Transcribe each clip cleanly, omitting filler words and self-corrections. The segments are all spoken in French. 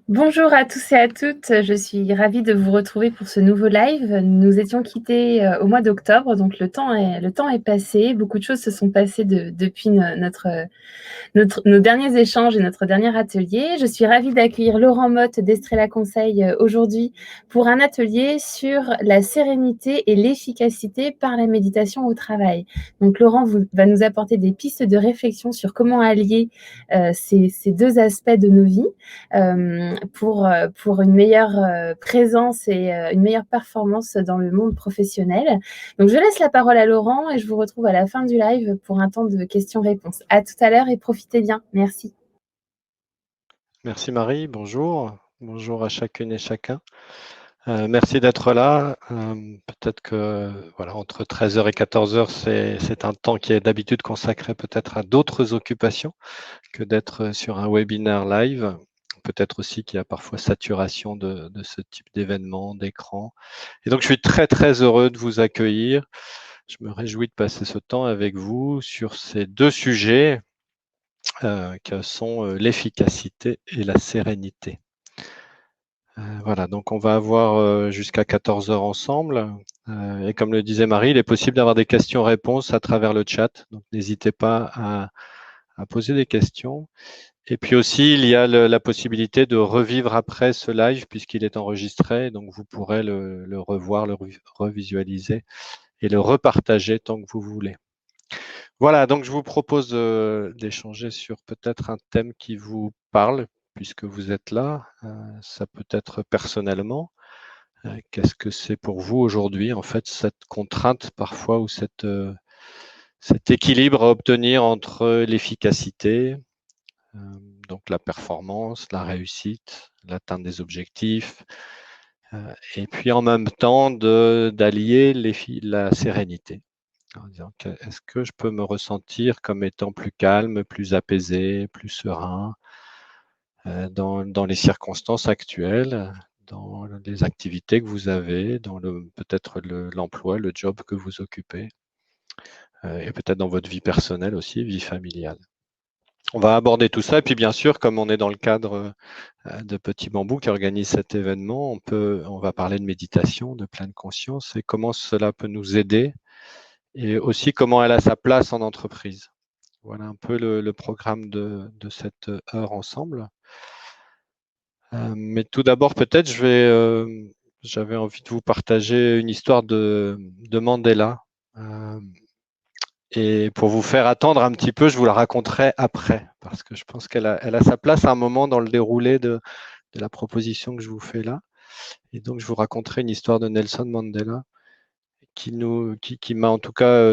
Bonjour à tous et à toutes, je suis ravie de vous retrouver pour ce nouveau live. Nous étions quittés au mois d'octobre, donc le temps est passé. Beaucoup de choses se sont passées depuis nos derniers échanges et notre dernier atelier. Je suis ravie d'accueillir Laurent Motte d'Estrella Conseil aujourd'hui pour un atelier sur la sérénité et l'efficacité par la méditation au travail. Donc Laurent va nous apporter des pistes de réflexion sur comment allier ces deux aspects de nos vies pour une meilleure présence et une meilleure performance dans le monde professionnel. Donc, je laisse la parole à Laurent et je vous retrouve à la fin du live pour un temps de questions-réponses. À tout à l'heure et profitez bien. Merci. Merci Marie, bonjour. Bonjour à chacune et chacun. Merci d'être là. Peut-être que voilà, entre 13h et 14h, c'est un temps qui est d'habitude consacré peut-être à d'autres occupations que d'être sur un webinaire live. Peut-être aussi qu'il y a parfois saturation de ce type d'événement, d'écran. Et donc, je suis très, très heureux de vous accueillir. Je me réjouis de passer ce temps avec vous sur ces deux sujets que sont l'efficacité et la sérénité. Voilà, donc on va avoir jusqu'à 14h ensemble. Et comme le disait Marie, il est possible d'avoir des questions-réponses à travers le chat. Donc n'hésitez pas à poser des questions. Et puis aussi, il y a la possibilité de revivre après ce live puisqu'il est enregistré. Donc vous pourrez le revoir, le revisualiser et le repartager tant que vous voulez. Voilà, donc je vous propose d'échanger sur peut-être un thème qui vous parle puisque vous êtes là. Ça peut être personnellement. Qu'est-ce que c'est pour vous aujourd'hui, en fait, cette contrainte parfois ou cet équilibre à obtenir entre l'efficacité, donc la performance, la réussite, l'atteinte des objectifs, et puis en même temps d'allier la sérénité. En disant est-ce que je peux me ressentir comme étant plus calme, plus apaisé, plus serein dans les circonstances actuelles, dans les activités que vous avez, dans peut-être l'emploi, le job que vous occupez, et peut-être dans votre vie personnelle aussi, vie familiale. On va aborder tout ça, et puis bien sûr, comme on est dans le cadre de Petit Bambou qui organise cet événement, on va parler de méditation, de pleine conscience, et comment cela peut nous aider, et aussi comment elle a sa place en entreprise. Voilà un peu le programme de cette heure ensemble. Mais tout d'abord, peut-être, j'avais envie de vous partager une histoire de Mandela. Et pour vous faire attendre un petit peu, je vous la raconterai après, parce que je pense qu'elle a sa place à un moment dans le déroulé de la proposition que je vous fais là. Et donc, je vous raconterai une histoire de Nelson Mandela qui m'a en tout cas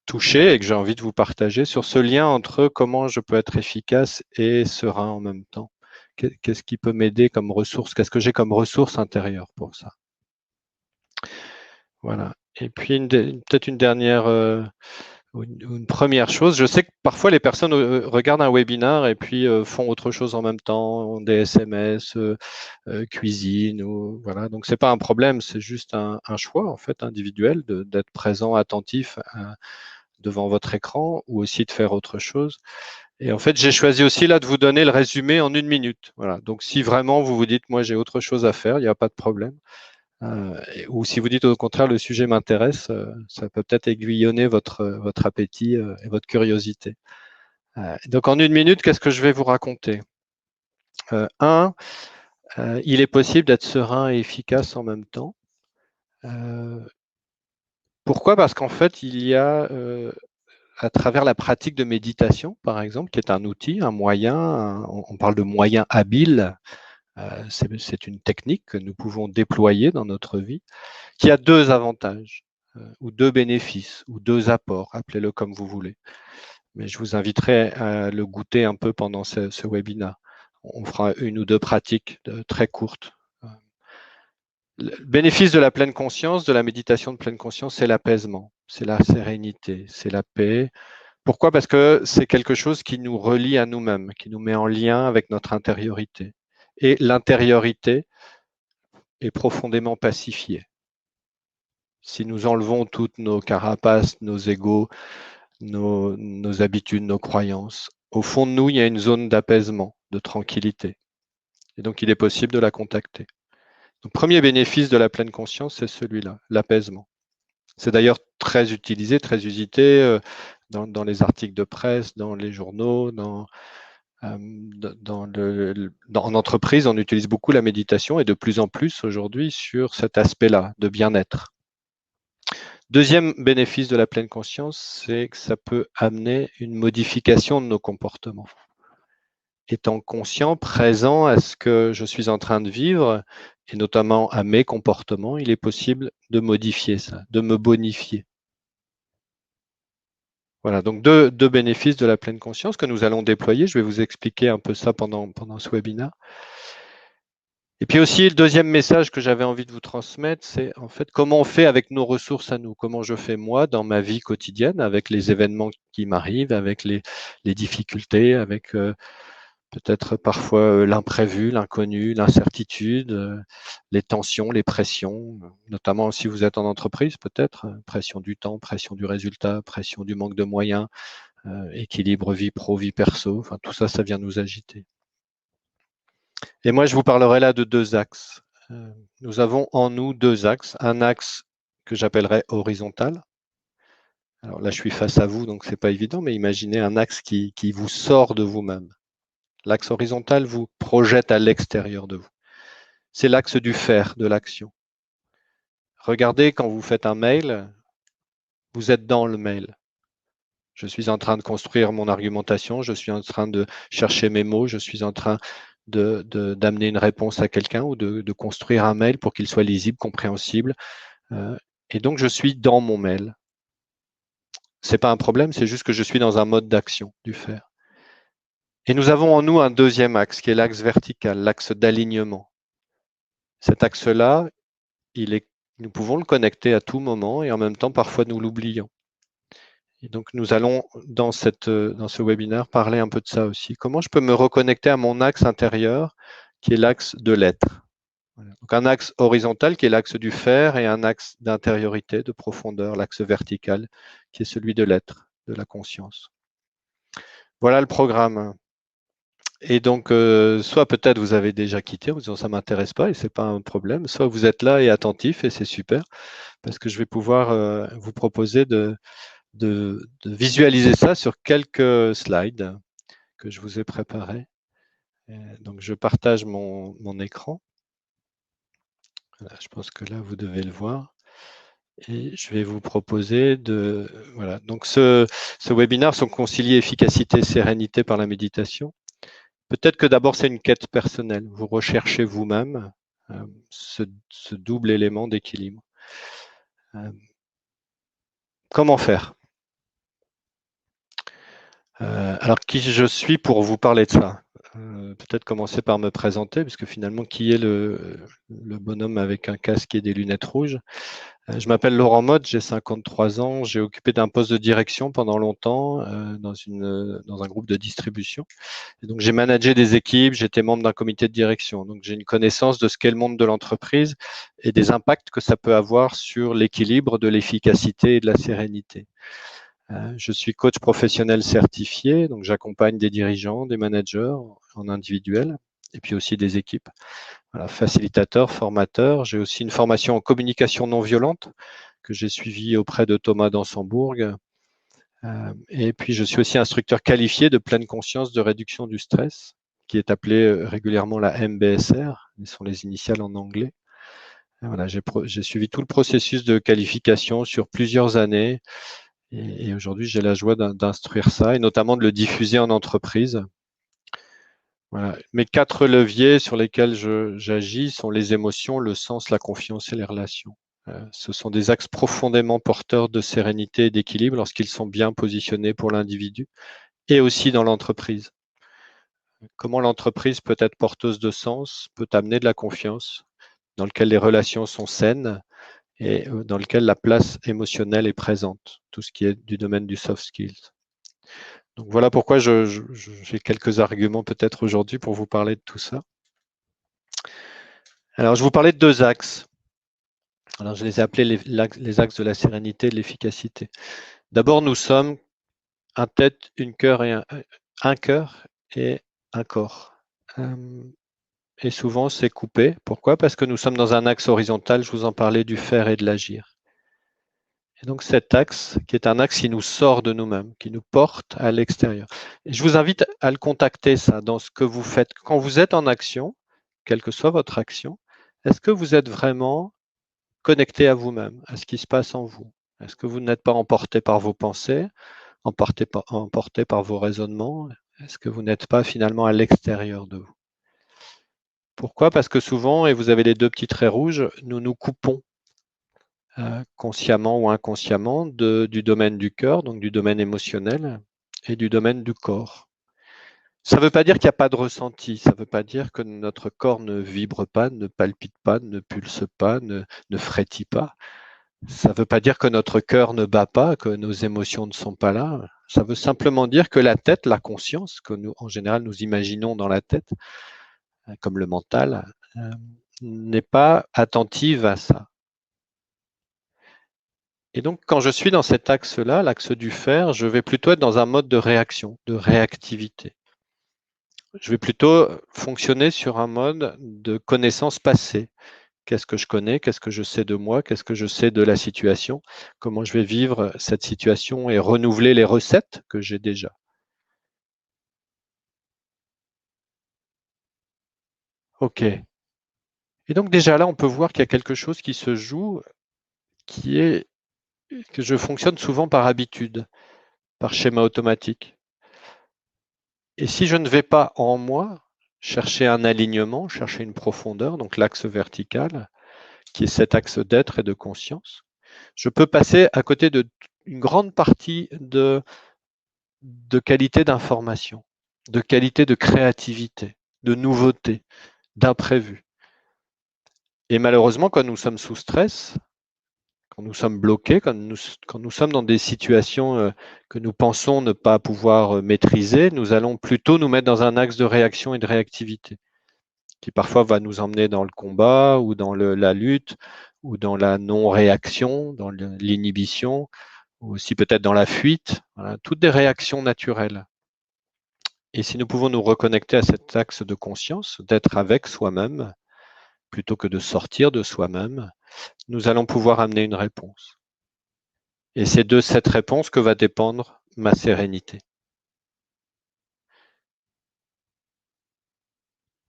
touché et que j'ai envie de vous partager sur ce lien entre comment je peux être efficace et serein en même temps. Qu'est-ce qui peut m'aider comme ressource? Qu'est-ce que j'ai comme ressource intérieure pour ça? Voilà. Et puis peut-être une dernière, une première chose. Je sais que parfois les personnes regardent un webinar et puis font autre chose en même temps, des SMS, cuisine ou voilà. Donc c'est pas un problème, c'est juste un choix en fait individuel d'être présent, attentif devant votre écran ou aussi de faire autre chose. Et en fait, j'ai choisi aussi là de vous donner le résumé en 1 minute. Voilà. Donc, si vraiment vous vous dites, moi, j'ai autre chose à faire, il n'y a pas de problème. Ou si vous dites au contraire, le sujet m'intéresse, ça peut peut-être aiguillonner votre appétit et votre curiosité. Donc, en 1 minute, qu'est-ce que je vais vous raconter? Il est possible d'être serein et efficace en même temps. Pourquoi? Parce qu'en fait, il y a à travers la pratique de méditation, par exemple, qui est un outil, un moyen, on parle de moyen habile, c'est une technique que nous pouvons déployer dans notre vie, qui a deux avantages, ou deux bénéfices, ou deux apports, appelez-le comme vous voulez. Mais je vous inviterai à le goûter un peu pendant ce webinaire. On fera une ou deux pratiques très courtes. Le bénéfice de la pleine conscience, de la méditation de pleine conscience, c'est l'apaisement, c'est la sérénité, c'est la paix. Pourquoi? Parce que c'est quelque chose qui nous relie à nous-mêmes, qui nous met en lien avec notre intériorité. Et l'intériorité est profondément pacifiée. Si nous enlevons toutes nos carapaces, nos égos, nos habitudes, nos croyances, au fond de nous, il y a une zone d'apaisement, de tranquillité. Et donc, il est possible de la contacter. Le premier bénéfice de la pleine conscience, c'est celui-là, l'apaisement. C'est d'ailleurs très utilisé, très usité dans les articles de presse, dans les journaux, en entreprise. On utilise beaucoup la méditation et de plus en plus aujourd'hui sur cet aspect-là de bien-être. Deuxième bénéfice de la pleine conscience, c'est que ça peut amener une modification de nos comportements. Étant conscient, présent à ce que je suis en train de vivre, et notamment à mes comportements, il est possible de modifier ça, de me bonifier. Voilà, donc deux bénéfices de la pleine conscience que nous allons déployer. Je vais vous expliquer un peu ça pendant ce webinaire. Et puis aussi, le deuxième message que j'avais envie de vous transmettre, c'est en fait comment on fait avec nos ressources à nous, comment je fais moi dans ma vie quotidienne, avec les événements qui m'arrivent, avec les difficultés, avec peut-être parfois l'imprévu, l'inconnu, l'incertitude, les tensions, les pressions, notamment si vous êtes en entreprise peut-être, pression du temps, pression du résultat, pression du manque de moyens, équilibre vie pro, vie perso, enfin tout ça, ça vient nous agiter. Et moi, je vous parlerai là de deux axes. Nous avons en nous deux axes. Un axe que j'appellerais horizontal. Alors là, je suis face à vous, donc c'est pas évident, mais imaginez un axe qui vous sort de vous-même. L'axe horizontal vous projette à l'extérieur de vous. C'est l'axe du faire, de l'action. Regardez quand vous faites un mail, vous êtes dans le mail. Je suis en train de construire mon argumentation, je suis en train de chercher mes mots, je suis en train d'amener une réponse à quelqu'un ou de construire un mail pour qu'il soit lisible, compréhensible. Et donc, je suis dans mon mail. Ce n'est pas un problème, c'est juste que je suis dans un mode d'action, du faire. Et nous avons en nous un deuxième axe, qui est l'axe vertical, l'axe d'alignement. Cet axe-là, nous pouvons le connecter à tout moment et en même temps, parfois, nous l'oublions. Et donc, nous allons, dans ce webinaire, parler un peu de ça aussi. Comment je peux me reconnecter à mon axe intérieur, qui est l'axe de l'être. Voilà. Donc, un axe horizontal, qui est l'axe du faire, et un axe d'intériorité, de profondeur, l'axe vertical, qui est celui de l'être, de la conscience. Voilà le programme. Et donc, soit peut-être vous avez déjà quitté en vous disant ça ne m'intéresse pas et ce n'est pas un problème, soit vous êtes là et attentif et c'est super, parce que je vais pouvoir vous proposer de visualiser ça sur quelques slides que je vous ai préparés. Donc, je partage mon écran. Voilà, je pense que là, vous devez le voir. Et je vais vous proposer de… Voilà. Donc, ce webinaire sont conciliés efficacité et sérénité par la méditation. Peut-être que d'abord, c'est une quête personnelle. Vous recherchez vous-même ce double élément d'équilibre. Comment faire? Alors, qui je suis pour vous parler de ça? Peut-être commencer par me présenter, puisque finalement, qui est le bonhomme avec un casque et des lunettes rouges? Je m'appelle Laurent Motte, j'ai 53 ans, j'ai occupé d'un poste de direction pendant longtemps dans un groupe de distribution. Et donc, j'ai managé des équipes, j'étais membre d'un comité de direction. Donc, j'ai une connaissance de ce qu'est le monde de l'entreprise et des impacts que ça peut avoir sur l'équilibre, de l'efficacité et de la sérénité. Je suis coach professionnel certifié, donc j'accompagne des dirigeants, des managers en individuel et puis aussi des équipes. Voilà, facilitateur, formateur. J'ai aussi une formation en communication non violente que j'ai suivie auprès de Thomas Dansembourg. Et puis, je suis aussi instructeur qualifié de pleine conscience de réduction du stress, qui est appelé régulièrement la MBSR, ce sont les initiales en anglais. Voilà, j'ai suivi tout le processus de qualification sur plusieurs années et aujourd'hui, j'ai la joie d'instruire ça et notamment de le diffuser en entreprise. Voilà. Mes 4 leviers sur lesquels j'agis sont les émotions, le sens, la confiance et les relations. Ce sont des axes profondément porteurs de sérénité et d'équilibre lorsqu'ils sont bien positionnés pour l'individu et aussi dans l'entreprise. Comment l'entreprise peut être porteuse de sens, peut amener de la confiance, dans lequel les relations sont saines et dans lequel la place émotionnelle est présente, tout ce qui est du domaine du soft skills. Donc voilà pourquoi j'ai quelques arguments peut-être aujourd'hui pour vous parler de tout ça. Alors je vous parlais de 2 axes. Alors je les ai appelés les axes de la sérénité et de l'efficacité. D'abord, nous sommes un tête, une cœur et un cœur et un corps. et souvent c'est coupé. Pourquoi? Parce que nous sommes dans un axe horizontal, je vous en parlais, du faire et de l'agir. Et donc cet axe, qui est un axe qui nous sort de nous-mêmes, qui nous porte à l'extérieur. Et je vous invite à le contacter, ça, dans ce que vous faites. Quand vous êtes en action, quelle que soit votre action, est-ce que vous êtes vraiment connecté à vous-même, à ce qui se passe en vous? Est-ce que vous n'êtes pas emporté par vos pensées, emporté par vos raisonnements? Est-ce que vous n'êtes pas finalement à l'extérieur de vous? Pourquoi? Parce que souvent, et vous avez les deux petits traits rouges, nous nous coupons consciemment ou inconsciemment du domaine du cœur, donc du domaine émotionnel, et du domaine du corps. Ça ne veut pas dire qu'il n'y a pas de ressenti, ça ne veut pas dire que notre corps ne vibre pas, ne palpite pas, ne pulse pas, ne frétille pas. Ça ne veut pas dire que notre cœur ne bat pas, que nos émotions ne sont pas là. Ça veut simplement dire que la tête, la conscience, que nous, en général, nous imaginons dans la tête, comme le mental, n'est pas attentive à ça. Et donc, quand je suis dans cet axe-là, l'axe du faire, je vais plutôt être dans un mode de réaction, de réactivité. Je vais plutôt fonctionner sur un mode de connaissance passée. Qu'est-ce que je connais? Qu'est-ce que je sais de moi? Qu'est-ce que je sais de la situation? Comment je vais vivre cette situation et renouveler les recettes que j'ai déjà? OK. Et donc déjà là, on peut voir qu'il y a quelque chose qui se joue, qui est que je fonctionne souvent par habitude, par schéma automatique. Et si je ne vais pas en moi chercher un alignement, chercher une profondeur, donc l'axe vertical, qui est cet axe d'être et de conscience, je peux passer à côté d'une grande partie de qualité d'information, de qualité de créativité, de nouveauté, d'imprévu. Et malheureusement, quand nous sommes sous stress, quand nous sommes bloqués, quand nous sommes dans des situations que nous pensons ne pas pouvoir maîtriser, nous allons plutôt nous mettre dans un axe de réaction et de réactivité, qui parfois va nous emmener dans le combat ou dans la lutte ou dans la non-réaction, dans l'inhibition, ou aussi peut-être dans la fuite. Voilà, toutes des réactions naturelles. Et si nous pouvons nous reconnecter à cet axe de conscience, d'être avec soi-même, plutôt que de sortir de soi-même, nous allons pouvoir amener une réponse. Et c'est de cette réponse que va dépendre ma sérénité.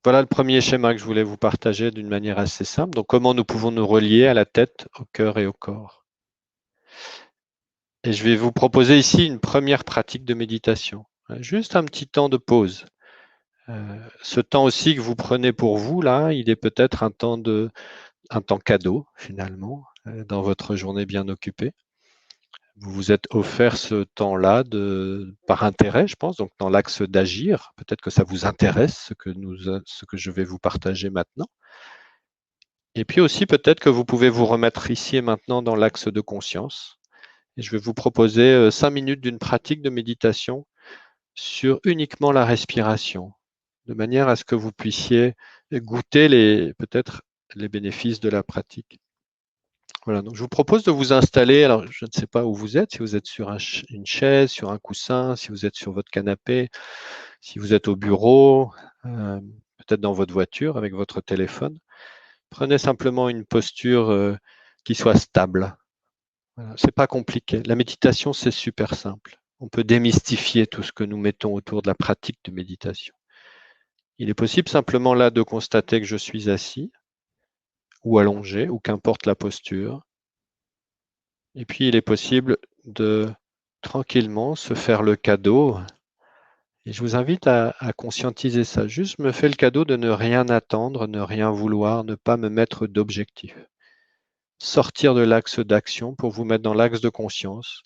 Voilà le premier schéma que je voulais vous partager d'une manière assez simple. Donc, comment nous pouvons nous relier à la tête, au cœur et au corps. Et je vais vous proposer ici une première pratique de méditation. Juste un petit temps de pause. Ce temps aussi que vous prenez pour vous, là, il est peut-être un temps cadeau, finalement, dans votre journée bien occupée. Vous vous êtes offert ce temps-là par intérêt, je pense, donc dans l'axe d'agir. Peut-être que ça vous intéresse, ce que je vais vous partager maintenant. Et puis aussi, peut-être que vous pouvez vous remettre ici et maintenant dans l'axe de conscience. Et je vais vous proposer 5 minutes d'une pratique de méditation sur uniquement la respiration, de manière à ce que vous puissiez goûter peut-être les bénéfices de la pratique. Voilà, donc je vous propose de vous installer, alors je ne sais pas où vous êtes, si vous êtes sur une chaise, sur un coussin, si vous êtes sur votre canapé, si vous êtes au bureau, peut-être dans votre voiture avec votre téléphone. Prenez simplement une posture qui soit stable. Voilà, c'est pas compliqué. La méditation, c'est super simple. On peut démystifier tout ce que nous mettons autour de la pratique de méditation. Il est possible simplement là de constater que je suis assis ou allongé, ou qu'importe la posture. Et puis, il est possible de tranquillement se faire le cadeau, et je vous invite à conscientiser ça. Juste me fais le cadeau de ne rien attendre, ne rien vouloir, ne pas me mettre d'objectif. Sortir de l'axe d'action pour vous mettre dans l'axe de conscience.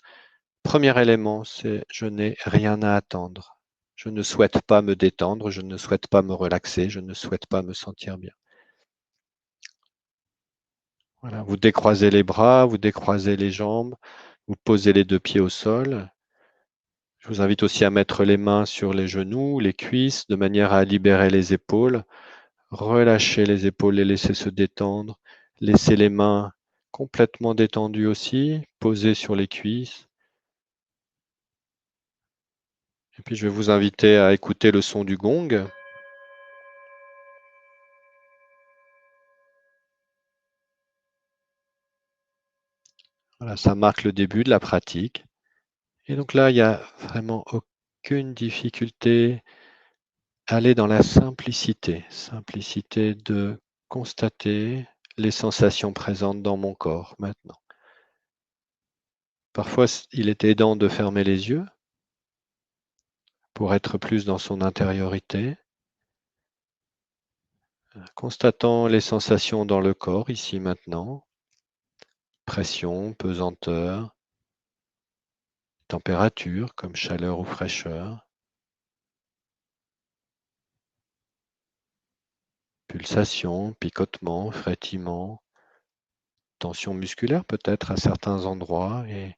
Premier élément, c'est je n'ai rien à attendre. Je ne souhaite pas me détendre, je ne souhaite pas me relaxer, je ne souhaite pas me sentir bien. Voilà, vous décroisez les bras, vous décroisez les jambes, vous posez les deux pieds au sol. Je vous invite aussi à mettre les mains sur les genoux, les cuisses, de manière à libérer les épaules. Relâchez les épaules, les laisser se détendre. Laissez les mains complètement détendues aussi, posées sur les cuisses. Et puis je vais vous inviter à écouter le son du gong. Voilà, ça marque le début de la pratique. Et donc là, il n'y a vraiment aucune difficulté. Aller dans la simplicité, simplicité de constater les sensations présentes dans mon corps maintenant. Parfois, il est aidant de fermer les yeux pour être plus dans son intériorité, constatant les sensations dans le corps, ici maintenant, pression, pesanteur, température comme chaleur ou fraîcheur, pulsation, picotement, frétillement, tension musculaire peut-être à certains endroits et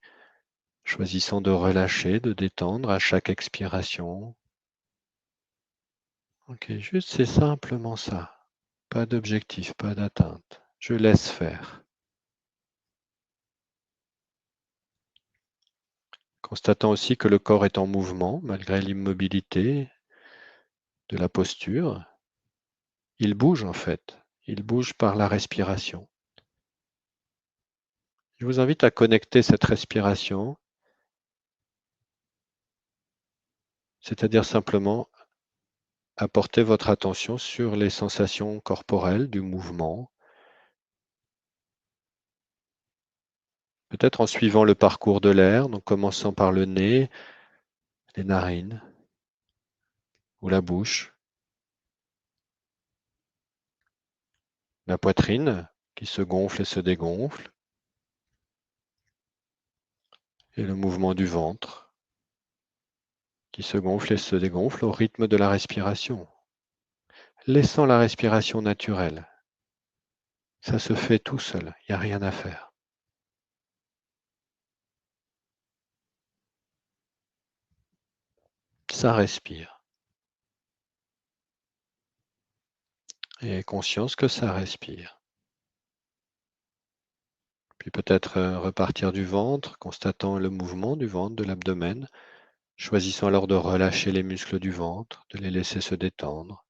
choisissant de relâcher, de détendre à chaque expiration. Ok, juste c'est simplement ça. Pas d'objectif, pas d'atteinte. Je laisse faire. Constatant aussi que le corps est en mouvement malgré l'immobilité de la posture. Il bouge en fait. Il bouge par la respiration. Je vous invite à connecter cette respiration, c'est-à-dire simplement à porter votre attention sur les sensations corporelles du mouvement, peut-être en suivant le parcours de l'air, donc commençant par le nez, les narines ou la bouche, la poitrine qui se gonfle et se dégonfle, et le mouvement du ventre qui se gonfle et se dégonfle au rythme de la respiration, laissant la respiration naturelle. Ça se fait tout seul, il n'y a rien à faire. Ça respire. Et conscience que ça respire. Puis peut-être repartir du ventre, constatant le mouvement du ventre, de l'abdomen, choisissant alors de relâcher les muscles du ventre, de les laisser se détendre,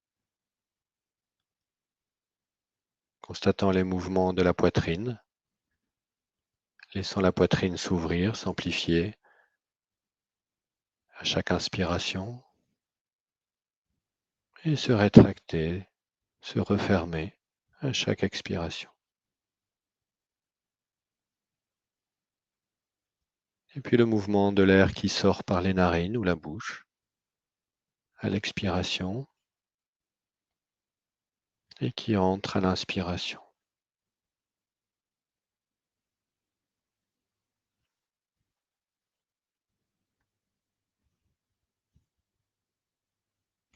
constatant les mouvements de la poitrine, laissant la poitrine s'ouvrir, s'amplifier à chaque inspiration et se rétracter, se refermer à chaque expiration. Et puis le mouvement de l'air qui sort par les narines ou la bouche à l'expiration et qui entre à l'inspiration.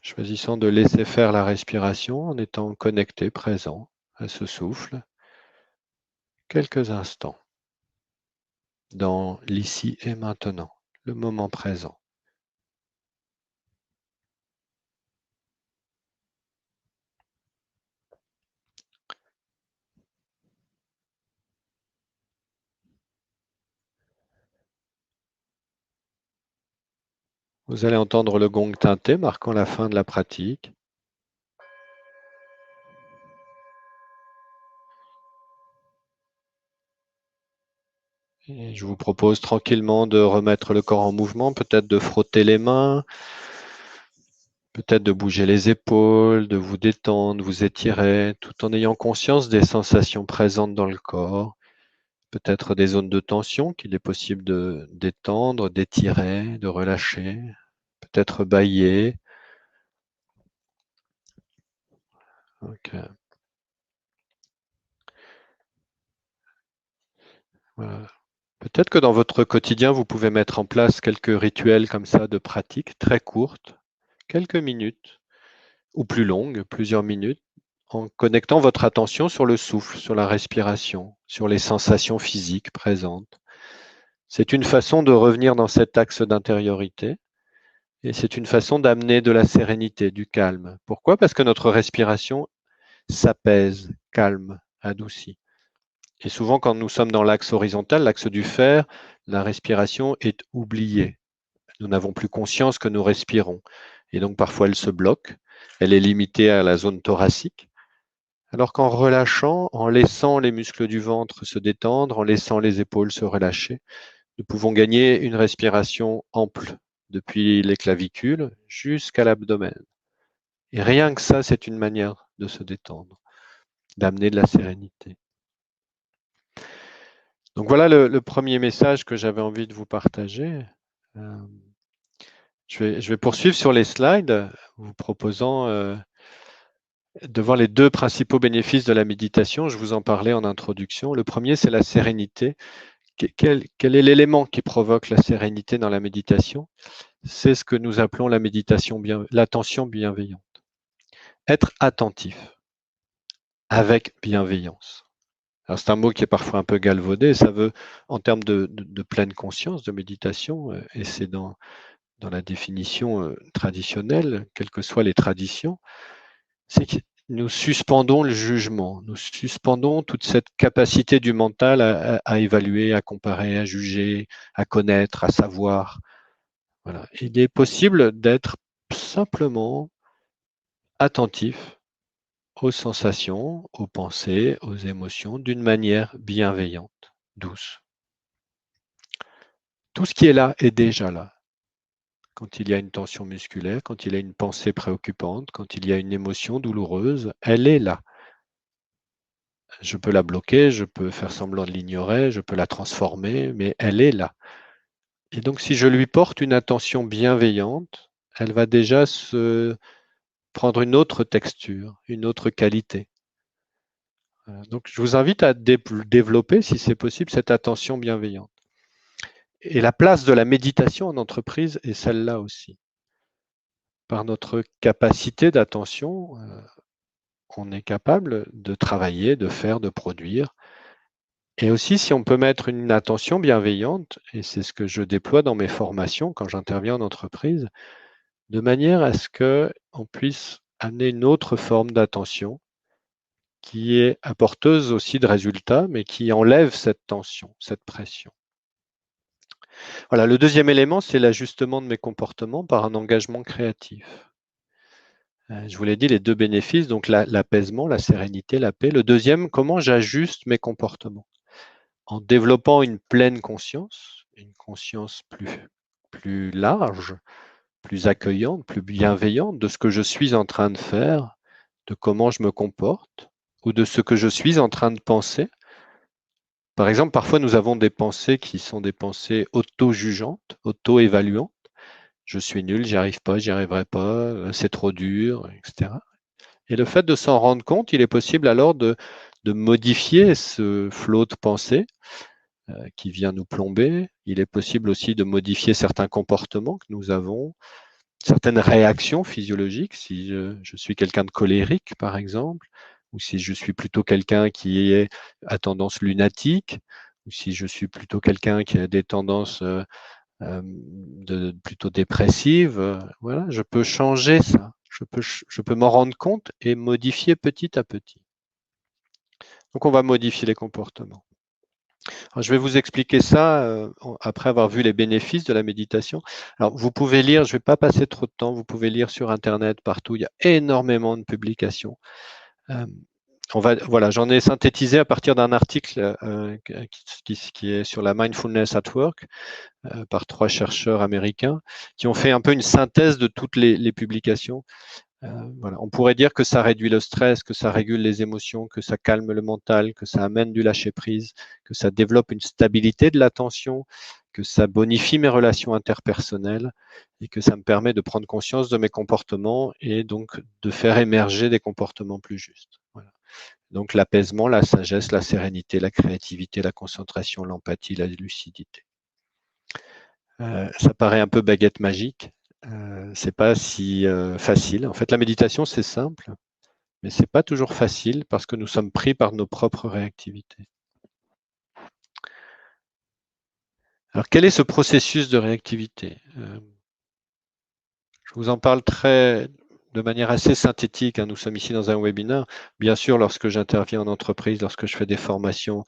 Choisissant de laisser faire la respiration en étant connecté, présent à ce souffle, quelques instants, dans l'ici et maintenant, le moment présent. Vous allez entendre le gong tinter marquant la fin de la pratique. Et je vous propose tranquillement de remettre le corps en mouvement, peut-être de frotter les mains, peut-être de bouger les épaules, de vous détendre, vous étirer, tout en ayant conscience des sensations présentes dans le corps, peut-être des zones de tension qu'il est possible de détendre, d'étirer, de relâcher, peut-être bâiller. Okay. Voilà. Peut-être que dans votre quotidien, vous pouvez mettre en place quelques rituels comme ça de pratique très courtes, quelques minutes ou plus longues, plusieurs minutes, en connectant votre attention sur le souffle, sur la respiration, sur les sensations physiques présentes. C'est une façon de revenir dans cet axe d'intériorité et c'est une façon d'amener de la sérénité, du calme. Pourquoi? Parce que notre respiration s'apaise, calme, adoucit. Et souvent, quand nous sommes dans l'axe horizontal, l'axe du fer, la respiration est oubliée. Nous n'avons plus conscience que nous respirons. Et donc, parfois, elle se bloque. Elle est limitée à la zone thoracique, Alors qu'en relâchant, en laissant les muscles du ventre se détendre, en laissant les épaules se relâcher, nous pouvons gagner une respiration ample depuis les clavicules jusqu'à l'abdomen. Et rien que ça, c'est une manière de se détendre, d'amener de la sérénité. Donc voilà le premier message que j'avais envie de vous partager. Je vais poursuivre sur les slides, vous proposant de voir les deux principaux bénéfices de la méditation. Je vous en parlais en introduction. Le premier, c'est la sérénité. Quel est l'élément qui provoque la sérénité dans la méditation? C'est ce que nous appelons la méditation, l'attention bienveillante. Être attentif avec bienveillance. Alors c'est un mot qui est parfois un peu galvaudé. Ça veut, en termes de pleine conscience, de méditation, et c'est dans la définition traditionnelle, quelles que soient les traditions, c'est que nous suspendons le jugement, nous suspendons toute cette capacité du mental à évaluer, à comparer, à juger, à connaître, à savoir. Voilà. Il est possible d'être simplement attentif aux sensations, aux pensées, aux émotions d'une manière bienveillante, douce. Tout ce qui est là est déjà là. Quand il y a une tension musculaire, quand il y a une pensée préoccupante, quand il y a une émotion douloureuse, elle est là. Je peux la bloquer, je peux faire semblant de l'ignorer, je peux la transformer, mais elle est là. Et donc si je lui porte une attention bienveillante, elle va déjà se prendre une autre texture, une autre qualité. Donc je vous invite à développer, si c'est possible, cette attention bienveillante. Et la place de la méditation en entreprise est celle-là aussi. Par notre capacité d'attention, on est capable de travailler, de faire, de produire. Et aussi, si on peut mettre une attention bienveillante, et c'est ce que je déploie dans mes formations quand j'interviens en entreprise, de manière à ce qu'on puisse amener une autre forme d'attention qui est apporteuse aussi de résultats, mais qui enlève cette tension, cette pression. Voilà, le deuxième élément, c'est l'ajustement de mes comportements par un engagement créatif. Je vous l'ai dit, les deux bénéfices, donc l'apaisement, la sérénité, la paix. Le deuxième, comment j'ajuste mes comportements? En développant une pleine conscience, une conscience plus large, plus accueillante, plus bienveillante de ce que je suis en train de faire, de comment je me comporte, ou de ce que je suis en train de penser. Par exemple, parfois nous avons des pensées qui sont des pensées auto-jugeantes, auto-évaluantes. Je suis nul, j'y arrive pas, j'y arriverai pas, c'est trop dur, etc. Et le fait de s'en rendre compte, il est possible alors de modifier ce flot de pensée qui vient nous plomber. Il est possible aussi de modifier certains comportements que nous avons, certaines réactions physiologiques. Si je suis quelqu'un de colérique, par exemple, ou si je suis plutôt quelqu'un qui est à tendance lunatique, ou si je suis plutôt quelqu'un qui a des tendances plutôt dépressives, voilà, je peux changer ça. Je peux m'en rendre compte et modifier petit à petit. Donc, on va modifier les comportements. Alors, je vais vous expliquer ça après avoir vu les bénéfices de la méditation. Alors, vous pouvez lire, je ne vais pas passer trop de temps, vous pouvez lire sur Internet, partout, il y a énormément de publications. Voilà, j'en ai synthétisé à partir d'un article qui est sur la mindfulness at work par 3 chercheurs américains qui ont fait un peu une synthèse de toutes les publications. Voilà. On pourrait dire que ça réduit le stress, que ça régule les émotions, que ça calme le mental, que ça amène du lâcher-prise, que ça développe une stabilité de l'attention, que ça bonifie mes relations interpersonnelles et que ça me permet de prendre conscience de mes comportements et donc de faire émerger des comportements plus justes. Voilà. Donc l'apaisement, la sagesse, la sérénité, la créativité, la concentration, l'empathie, la lucidité. Ça paraît un peu baguette magique. C'est pas si facile. En fait, la méditation, c'est simple, mais c'est pas toujours facile parce que nous sommes pris par nos propres réactivités. Alors, quel est ce processus de réactivité? Je vous en parle de manière assez synthétique, hein, nous sommes ici dans un webinaire. Bien sûr, lorsque j'interviens en entreprise, lorsque je fais des formations,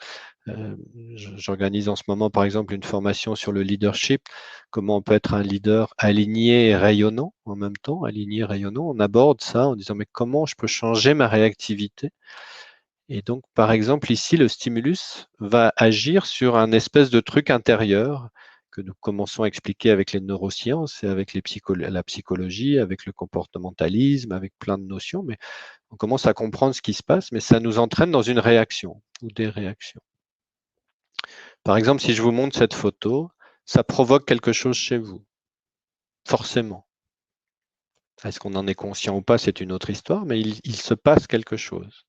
j'organise en ce moment, par exemple, une formation sur le leadership, comment on peut être un leader aligné et rayonnant en même temps, aligné et rayonnant. On aborde ça en disant, mais comment je peux changer ma réactivité? Et donc, par exemple, ici, le stimulus va agir sur un espèce de truc intérieur que nous commençons à expliquer avec les neurosciences et avec la psychologie, avec le comportementalisme, avec plein de notions, mais on commence à comprendre ce qui se passe, mais ça nous entraîne dans une réaction ou des réactions. Par exemple, si je vous montre cette photo, ça provoque quelque chose chez vous, forcément. Est-ce qu'on en est conscient ou pas, c'est une autre histoire, mais il se passe quelque chose.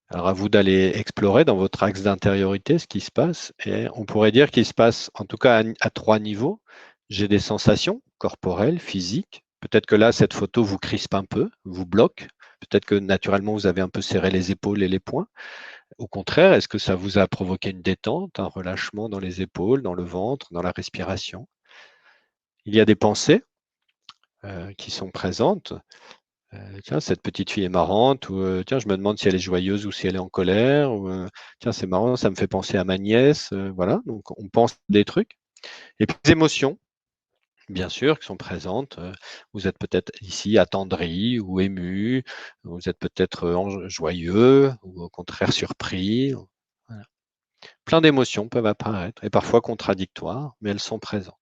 Alors à vous d'aller explorer dans votre axe d'intériorité ce qui se passe. Et on pourrait dire qu'il se passe, en tout cas à 3 niveaux. J'ai des sensations corporelles, physiques. Peut-être que là, cette photo vous crispe un peu, vous bloque. Peut-être que naturellement, vous avez un peu serré les épaules et les poings. Au contraire, est-ce que ça vous a provoqué une détente, un relâchement dans les épaules, dans le ventre, dans la respiration? Il y a des pensées qui sont présentes. Tiens, cette petite fille est marrante, ou tiens, je me demande si elle est joyeuse ou si elle est en colère, ou tiens, c'est marrant, ça me fait penser à ma nièce. Voilà, donc on pense des trucs. Et puis les émotions, bien sûr, qui sont présentes. Vous êtes peut-être ici attendri ou ému, vous êtes peut-être joyeux ou au contraire surpris. Voilà. Plein d'émotions peuvent apparaître et parfois contradictoires, mais elles sont présentes.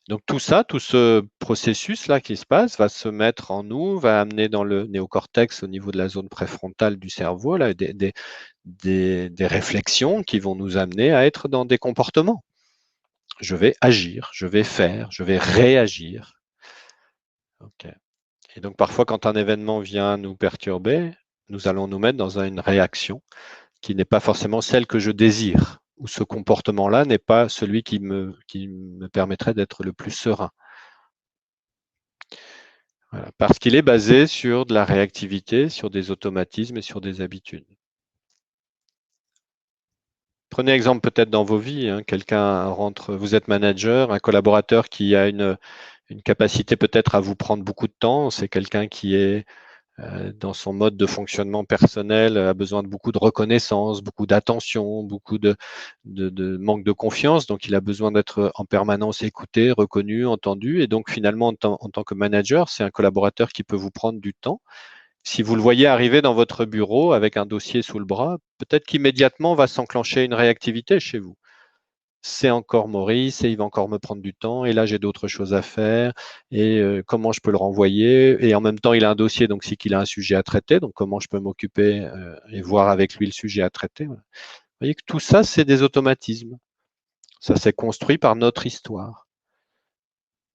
Donc tout ça, tout ce processus-là qui se passe va se mettre en nous, va amener dans le néocortex au niveau de la zone préfrontale du cerveau là, des réflexions qui vont nous amener à être dans des comportements. Je vais agir, je vais faire, je vais réagir. Okay. Et donc parfois quand un événement vient nous perturber, nous allons nous mettre dans une réaction qui n'est pas forcément celle que je désire, ou ce comportement-là n'est pas celui qui me permettrait d'être le plus serein. Voilà, parce qu'il est basé sur de la réactivité, sur des automatismes et sur des habitudes. Prenez exemple peut-être dans vos vies, hein, quelqu'un rentre, vous êtes manager, un collaborateur qui a une capacité peut-être à vous prendre beaucoup de temps, c'est quelqu'un qui est dans son mode de fonctionnement personnel, a besoin de beaucoup de reconnaissance, beaucoup d'attention, beaucoup de manque de confiance. Donc, il a besoin d'être en permanence écouté, reconnu, entendu. Et donc, finalement, en tant que manager, c'est un collaborateur qui peut vous prendre du temps. Si vous le voyez arriver dans votre bureau avec un dossier sous le bras, peut-être qu'immédiatement va s'enclencher une réactivité chez vous. C'est encore Maurice et il va encore me prendre du temps et là j'ai d'autres choses à faire et comment je peux le renvoyer et en même temps il a un dossier donc c'est qu'il a un sujet à traiter donc comment je peux m'occuper et voir avec lui le sujet à traiter. Voilà. Vous voyez que tout ça c'est des automatismes. Ça s'est construit par notre histoire.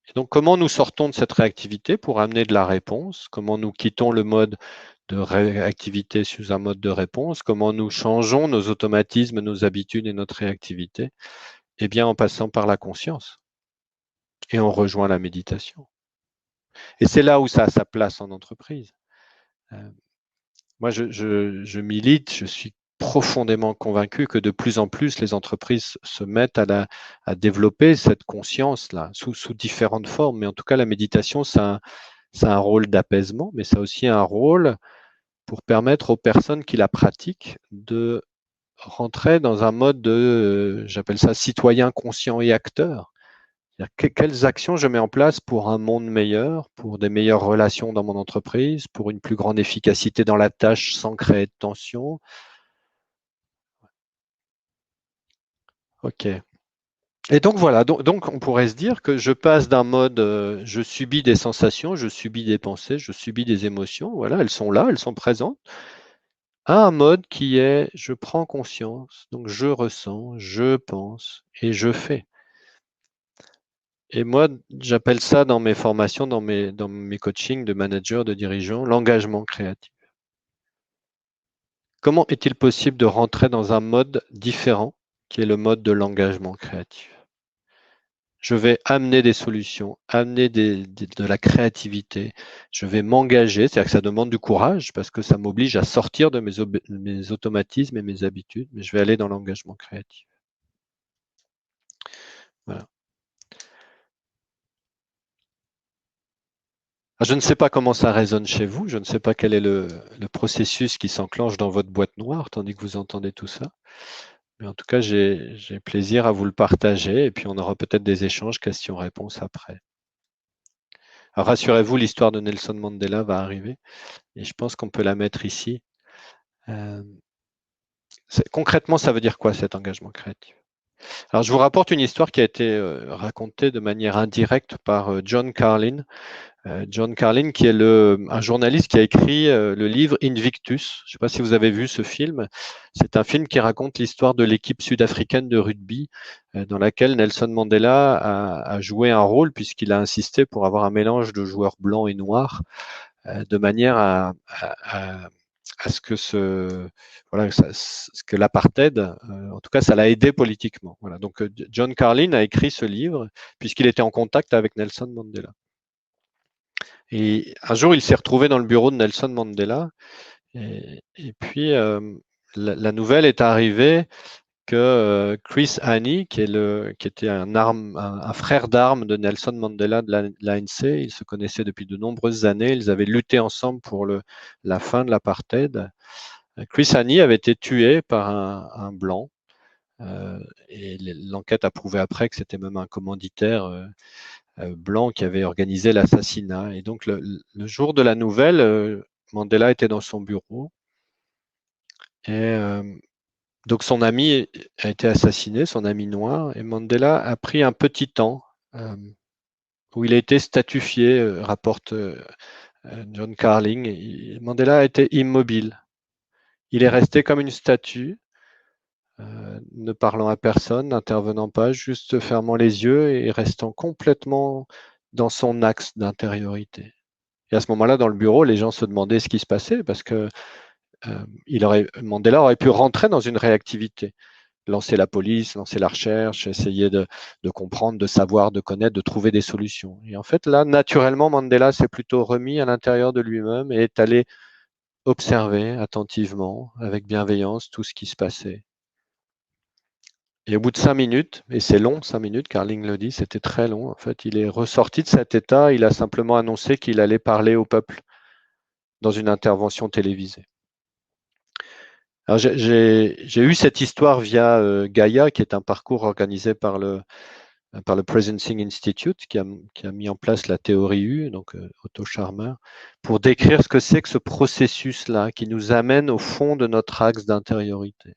Et donc comment nous sortons de cette réactivité pour amener de la réponse? Comment nous quittons le mode de réactivité sous un mode de réponse? Comment nous changeons nos automatismes, nos habitudes et notre réactivité? Eh bien en passant par la conscience. Et on rejoint la méditation. Et c'est là où ça a sa place en entreprise. Moi, je milite, je suis profondément convaincu que de plus en plus, les entreprises se mettent à développer cette conscience-là, sous différentes formes. Mais en tout cas, la méditation, ça a un rôle d'apaisement, mais ça a aussi un rôle pour permettre aux personnes qui la pratiquent de rentrer dans un mode de, j'appelle ça, citoyen conscient et acteur. Quelles actions je mets en place pour un monde meilleur, pour des meilleures relations dans mon entreprise, pour une plus grande efficacité dans la tâche sans créer de tension? OK. Et donc voilà, donc on pourrait se dire que je passe d'un mode je subis des sensations, je subis des pensées, je subis des émotions, voilà, elles sont là, elles sont présentes, à un mode qui est je prends conscience, donc je ressens, je pense et je fais. Et moi, j'appelle ça dans mes formations, dans mes coachings de managers, de dirigeants, l'engagement créatif. Comment est-il possible de rentrer dans un mode différent, qui est le mode de l'engagement créatif? Je vais amener des solutions, amener de la créativité, je vais m'engager, c'est-à-dire que ça demande du courage, parce que ça m'oblige à sortir de mes automatismes et mes habitudes, mais je vais aller dans l'engagement créatif. Voilà. Je ne sais pas comment ça résonne chez vous, je ne sais pas quel est le processus qui s'enclenche dans votre boîte noire, tandis que vous entendez tout ça. Mais en tout cas, j'ai plaisir à vous le partager et puis on aura peut-être des échanges, questions-réponses après. Alors rassurez-vous, l'histoire de Nelson Mandela va arriver et je pense qu'on peut la mettre ici. Euh, concrètement, ça veut dire quoi cet engagement créatif? Alors je vous rapporte une histoire qui a été racontée de manière indirecte par John Carlin. John Carlin, qui est un journaliste qui a écrit le livre Invictus. Je ne sais pas si vous avez vu ce film. C'est un film qui raconte l'histoire de l'équipe sud-africaine de rugby dans laquelle Nelson Mandela a joué un rôle puisqu'il a insisté pour avoir un mélange de joueurs blancs et noirs de manière à ce que ce que l'apartheid, en tout cas, ça l'a aidé politiquement. Voilà. Donc, John Carlin a écrit ce livre puisqu'il était en contact avec Nelson Mandela. Et un jour, il s'est retrouvé dans le bureau de Nelson Mandela. Et puis, la nouvelle est arrivée que Chris Hani, qui était un frère d'armes de Nelson Mandela de l'ANC, ils se connaissaient depuis de nombreuses années. Ils avaient lutté ensemble pour la fin de l'apartheid. Chris Hani avait été tué par un blanc. Et l'enquête a prouvé après que c'était même un commanditaire blanc qui avait organisé l'assassinat. Et donc, le jour de la nouvelle, Mandela était dans son bureau. Et donc, son ami a été assassiné, son ami noir. Et Mandela a pris un petit temps où il a été statufié, rapporte John Carling. Mandela a été immobile. Il est resté comme une statue, ne parlant à personne, n'intervenant pas, juste fermant les yeux et restant complètement dans son axe d'intériorité. Et à ce moment-là, dans le bureau, les gens se demandaient ce qui se passait parce que Mandela aurait pu rentrer dans une réactivité, lancer la police, lancer la recherche, essayer de comprendre, de savoir, de connaître, de trouver des solutions. Et en fait, là, naturellement, Mandela s'est plutôt remis à l'intérieur de lui-même et est allé observer attentivement, avec bienveillance, tout ce qui se passait. Et au bout de 5 minutes, et c'est long, 5 minutes, Carling le dit, c'était très long. En fait, il est ressorti de cet état, il a simplement annoncé qu'il allait parler au peuple dans une intervention télévisée. J'ai eu cette histoire via Gaia, qui est un parcours organisé par le Presencing Institute, qui a mis en place la théorie U, donc Otto Scharmer, pour décrire ce que c'est que ce processus-là, qui nous amène au fond de notre axe d'intériorité,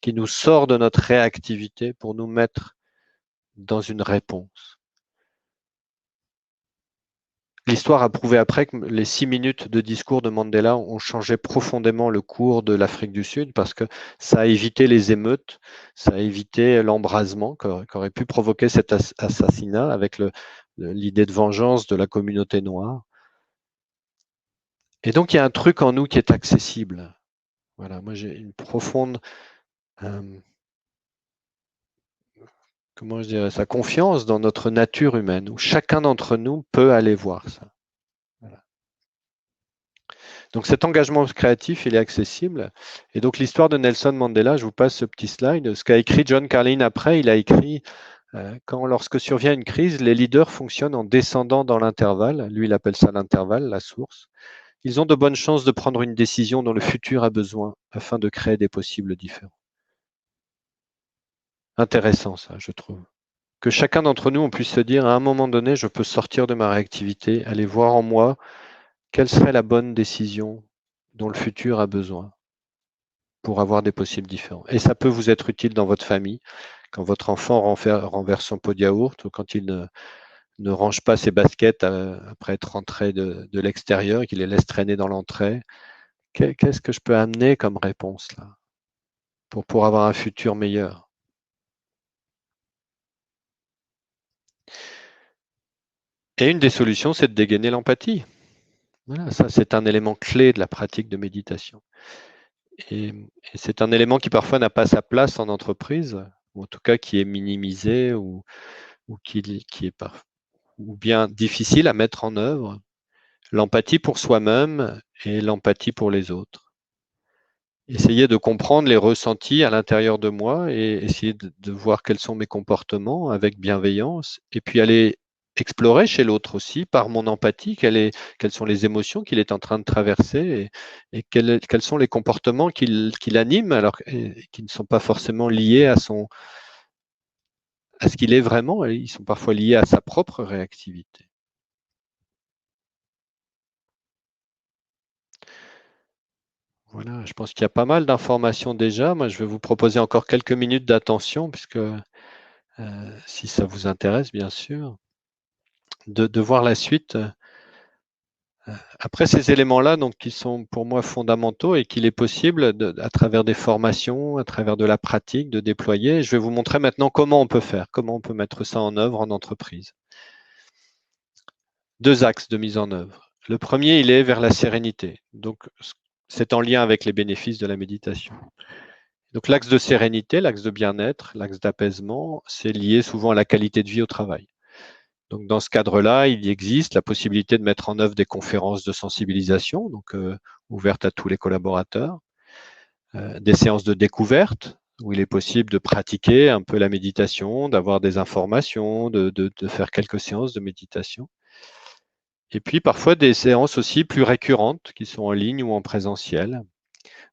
qui nous sort de notre réactivité pour nous mettre dans une réponse. L'histoire a prouvé après que les 6 minutes de discours de Mandela ont changé profondément le cours de l'Afrique du Sud parce que ça a évité les émeutes, ça a évité l'embrasement qu'aurait pu provoquer cet assassinat avec l'idée de vengeance de la communauté noire. Et donc, il y a un truc en nous qui est accessible. Voilà, moi j'ai une profonde, comment je dirais ça, confiance dans notre nature humaine, où chacun d'entre nous peut aller voir ça. Voilà. Donc cet engagement créatif, il est accessible. Et donc l'histoire de Nelson Mandela, je vous passe ce petit slide. Ce qu'a écrit John Carlin après, il a écrit lorsque survient une crise, les leaders fonctionnent en descendant dans l'intervalle. Lui, il appelle ça l'intervalle, la source. Ils ont de bonnes chances de prendre une décision dont le futur a besoin afin de créer des possibles différents. Intéressant ça, je trouve. Que chacun d'entre nous, on puisse se dire, à un moment donné, je peux sortir de ma réactivité, aller voir en moi quelle serait la bonne décision dont le futur a besoin pour avoir des possibles différents. Et ça peut vous être utile dans votre famille, quand votre enfant renverse son pot de yaourt ou quand il ne range pas ses baskets après être rentré de l'extérieur et qu'il les laisse traîner dans l'entrée. Qu'est-ce que je peux amener comme réponse là pour avoir un futur meilleur? Et une des solutions, c'est de dégainer l'empathie. Voilà, ça c'est un élément clé de la pratique de méditation. Et c'est un élément qui parfois n'a pas sa place en entreprise, ou en tout cas qui est minimisé ou qui est ou bien difficile à mettre en œuvre. L'empathie pour soi-même et l'empathie pour les autres. Essayer de comprendre les ressentis à l'intérieur de moi et essayer de voir quels sont mes comportements avec bienveillance et puis aller explorer chez l'autre aussi, par mon empathie, quelles sont les émotions qu'il est en train de traverser et quels sont les comportements qui l'animent, alors et qui ne sont pas forcément liés à ce qu'il est vraiment, et ils sont parfois liés à sa propre réactivité. Voilà, je pense qu'il y a pas mal d'informations déjà. Moi, je vais vous proposer encore quelques minutes d'attention, puisque si ça vous intéresse, bien sûr, de voir la suite. Après ces éléments-là, donc qui sont pour moi fondamentaux et qu'il est possible, à travers des formations, à travers de la pratique, de déployer. Je vais vous montrer maintenant comment on peut faire, comment on peut mettre ça en œuvre en entreprise. 2 axes de mise en œuvre. Le premier, il est vers la sérénité. Donc, c'est en lien avec les bénéfices de la méditation. Donc, l'axe de sérénité, l'axe de bien-être, l'axe d'apaisement, c'est lié souvent à la qualité de vie au travail. Donc, dans ce cadre-là, il existe la possibilité de mettre en œuvre des conférences de sensibilisation, donc ouvertes à tous les collaborateurs, des séances de découverte, où il est possible de pratiquer un peu la méditation, d'avoir des informations, de faire quelques séances de méditation. Et puis parfois des séances aussi plus récurrentes qui sont en ligne ou en présentiel.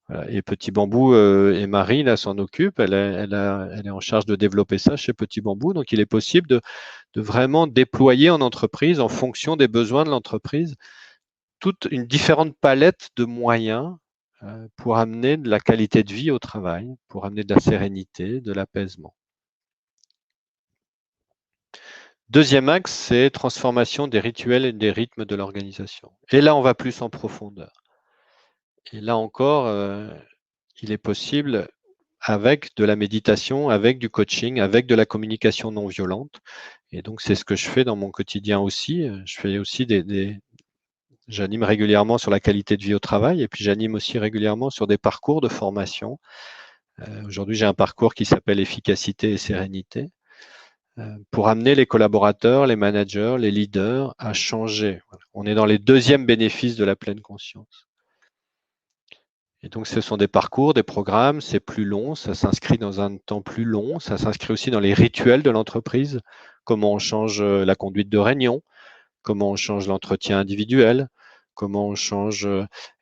Voilà. Et Petit Bambou et Marie là s'en occupent. Elle est en charge de développer ça chez Petit Bambou. Donc il est possible de vraiment déployer en entreprise, en fonction des besoins de l'entreprise, toute une différente palette de moyens pour amener de la qualité de vie au travail, pour amener de la sérénité, de l'apaisement. Deuxième axe, c'est transformation des rituels et des rythmes de l'organisation. Et là, on va plus en profondeur. Et là encore, il est possible, avec de la méditation, avec du coaching, avec de la communication non violente. Et donc, c'est ce que je fais dans mon quotidien aussi. Je fais aussi j'anime régulièrement sur la qualité de vie au travail et puis j'anime aussi régulièrement sur des parcours de formation. Aujourd'hui, j'ai un parcours qui s'appelle Efficacité et sérénité pour amener les collaborateurs, les managers, les leaders à changer. On est dans les deuxièmes bénéfices de la pleine conscience. Et donc, ce sont des parcours, des programmes, c'est plus long, ça s'inscrit dans un temps plus long, ça s'inscrit aussi dans les rituels de l'entreprise, comment on change la conduite de réunion, comment on change l'entretien individuel, comment on change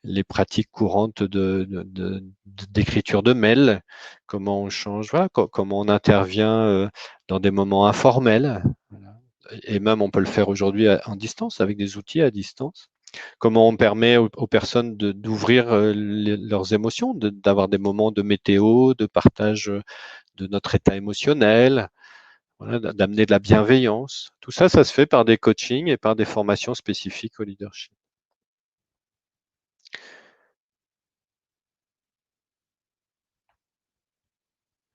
les pratiques courantes d'écriture de mail, comment on change, voilà, comment on intervient dans des moments informels. Voilà. Et même, on peut le faire aujourd'hui en distance, avec des outils à distance. Comment on permet aux personnes d'ouvrir leurs émotions, d'avoir des moments de météo, de partage de notre état émotionnel, voilà, d'amener de la bienveillance. Tout ça, ça se fait par des coachings et par des formations spécifiques au leadership.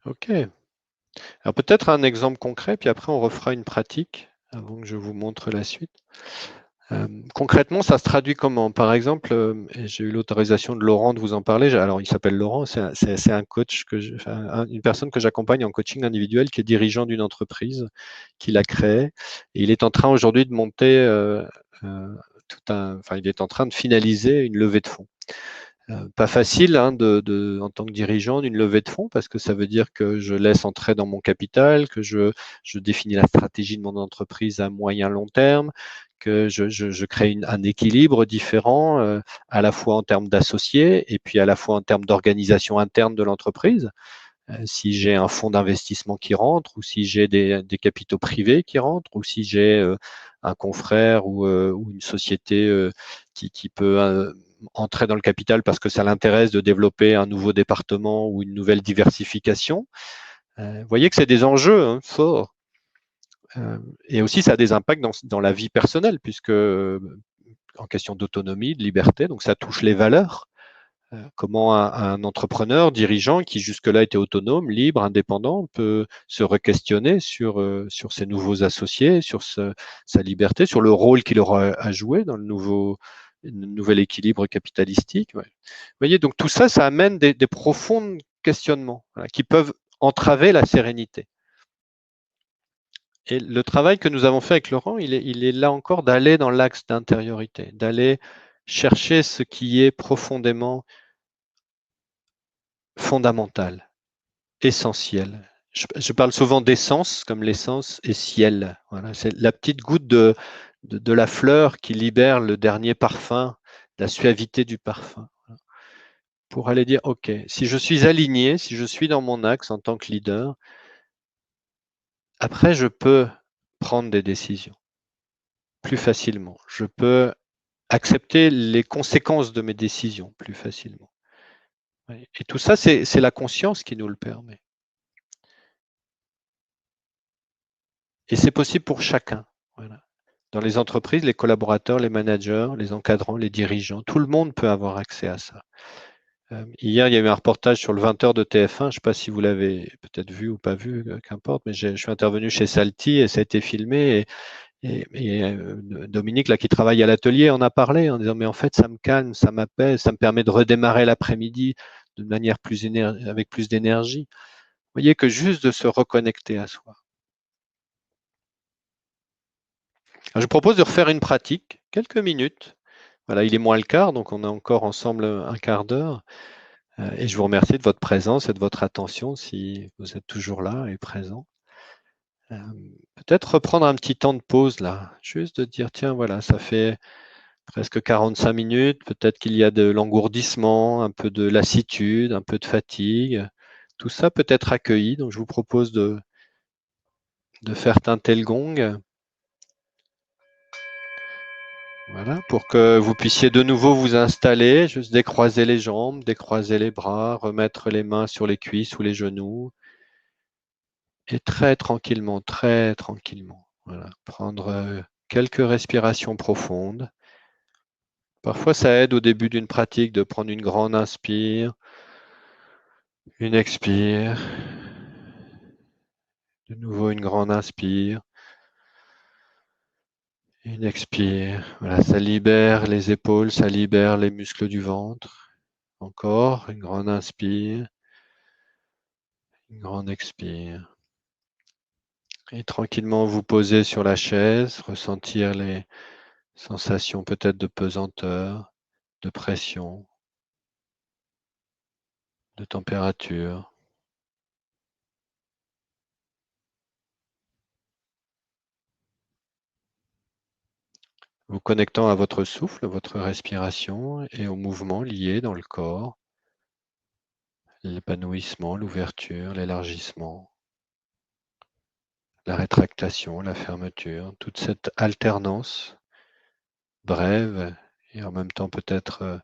OK. Alors peut-être un exemple concret, puis après on refera une pratique avant que je vous montre la suite. Concrètement, ça se traduit comment? Par exemple, et j'ai eu l'autorisation de Laurent de vous en parler. Alors, il s'appelle Laurent, c'est un coach une personne que j'accompagne en coaching individuel, qui est dirigeant d'une entreprise qu'il a créée. Et il est en train aujourd'hui de monter il est en train de finaliser une levée de fonds. Pas facile hein, en tant que dirigeant d'une levée de fonds, parce que ça veut dire que je laisse entrer dans mon capital, que je définis la stratégie de mon entreprise à moyen long terme, que je crée un équilibre différent, à la fois en termes d'associés et puis à la fois en termes d'organisation interne de l'entreprise. Si j'ai un fonds d'investissement qui rentre, ou si j'ai des capitaux privés qui rentrent, ou si j'ai un confrère ou une société qui peut entrer dans le capital parce que ça l'intéresse de développer un nouveau département ou une nouvelle diversification. Vous voyez que c'est des enjeux hein, forts. Et aussi, ça a des impacts dans la vie personnelle, puisque en question d'autonomie, de liberté, donc ça touche les valeurs. Comment un entrepreneur, dirigeant qui jusque-là était autonome, libre, indépendant, peut se re-questionner sur ses nouveaux associés, sur sa liberté, sur le rôle qu'il aura à jouer dans le nouvel équilibre capitalistique. Ouais. Vous voyez, donc tout ça, ça amène des profonds questionnements qui peuvent entraver la sérénité. Et le travail que nous avons fait avec Laurent, il est là encore d'aller dans l'axe d'intériorité, d'aller chercher ce qui est profondément fondamental, essentiel je parle souvent d'essence, comme l'essence et ciel. Voilà, c'est la petite goutte de la fleur qui libère le dernier parfum, la suavité du parfum. Voilà. Pour aller dire, OK, si je suis aligné, si je suis dans mon axe en tant que leader, après, je peux prendre des décisions plus facilement. Je peux accepter les conséquences de mes décisions plus facilement. Et tout ça, c'est la conscience qui nous le permet. Et c'est possible pour chacun. Voilà. Dans les entreprises, les collaborateurs, les managers, les encadrants, les dirigeants, tout le monde peut avoir accès à ça. Hier, il y a eu un reportage sur le 20h de TF1, je ne sais pas si vous l'avez peut-être vu ou pas vu, qu'importe, mais je suis intervenu chez Salty et ça a été filmé. Et Dominique, là, qui travaille à l'atelier, en a parlé en disant, mais en fait, ça me calme, ça m'apaise, ça me permet de redémarrer l'après-midi de manière avec plus d'énergie. Vous voyez que juste de se reconnecter à soi. Alors, je propose de refaire une pratique, quelques minutes. Voilà, il est moins le quart, donc on est encore ensemble un quart d'heure. Et je vous remercie de votre présence et de votre attention si vous êtes toujours là et présent. Peut-être reprendre un petit temps de pause là, juste de dire, tiens, voilà, ça fait presque 45 minutes, peut-être qu'il y a de l'engourdissement, un peu de lassitude, un peu de fatigue. Tout ça peut être accueilli, donc je vous propose de faire tinter le gong. Voilà, pour que vous puissiez de nouveau vous installer, juste décroiser les jambes, décroiser les bras, remettre les mains sur les cuisses ou les genoux. Et très tranquillement, voilà, prendre quelques respirations profondes. Parfois, ça aide au début d'une pratique de prendre une grande inspire, une expire, de nouveau une grande inspire, une expire. Voilà, ça libère les épaules, ça libère les muscles du ventre. Encore une grande inspire, une grande expire. Et tranquillement vous poser sur la chaise, ressentir les sensations peut-être de pesanteur, de pression, de température. Vous connectant à votre souffle, votre respiration et aux mouvements liés dans le corps, l'épanouissement, l'ouverture, l'élargissement, la rétractation, la fermeture, toute cette alternance brève et en même temps peut-être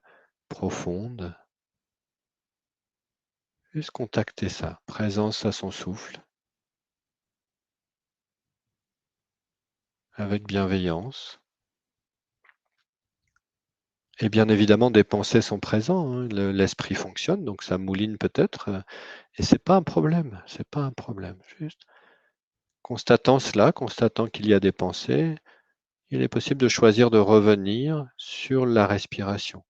profonde. Juste contacter ça, présence à son souffle, avec bienveillance. Et bien évidemment, des pensées sont présentes, hein. L'esprit fonctionne, donc ça mouline peut-être, et c'est pas un problème, c'est pas un problème. Juste constatant cela, constatant qu'il y a des pensées, il est possible de choisir de revenir sur la respiration,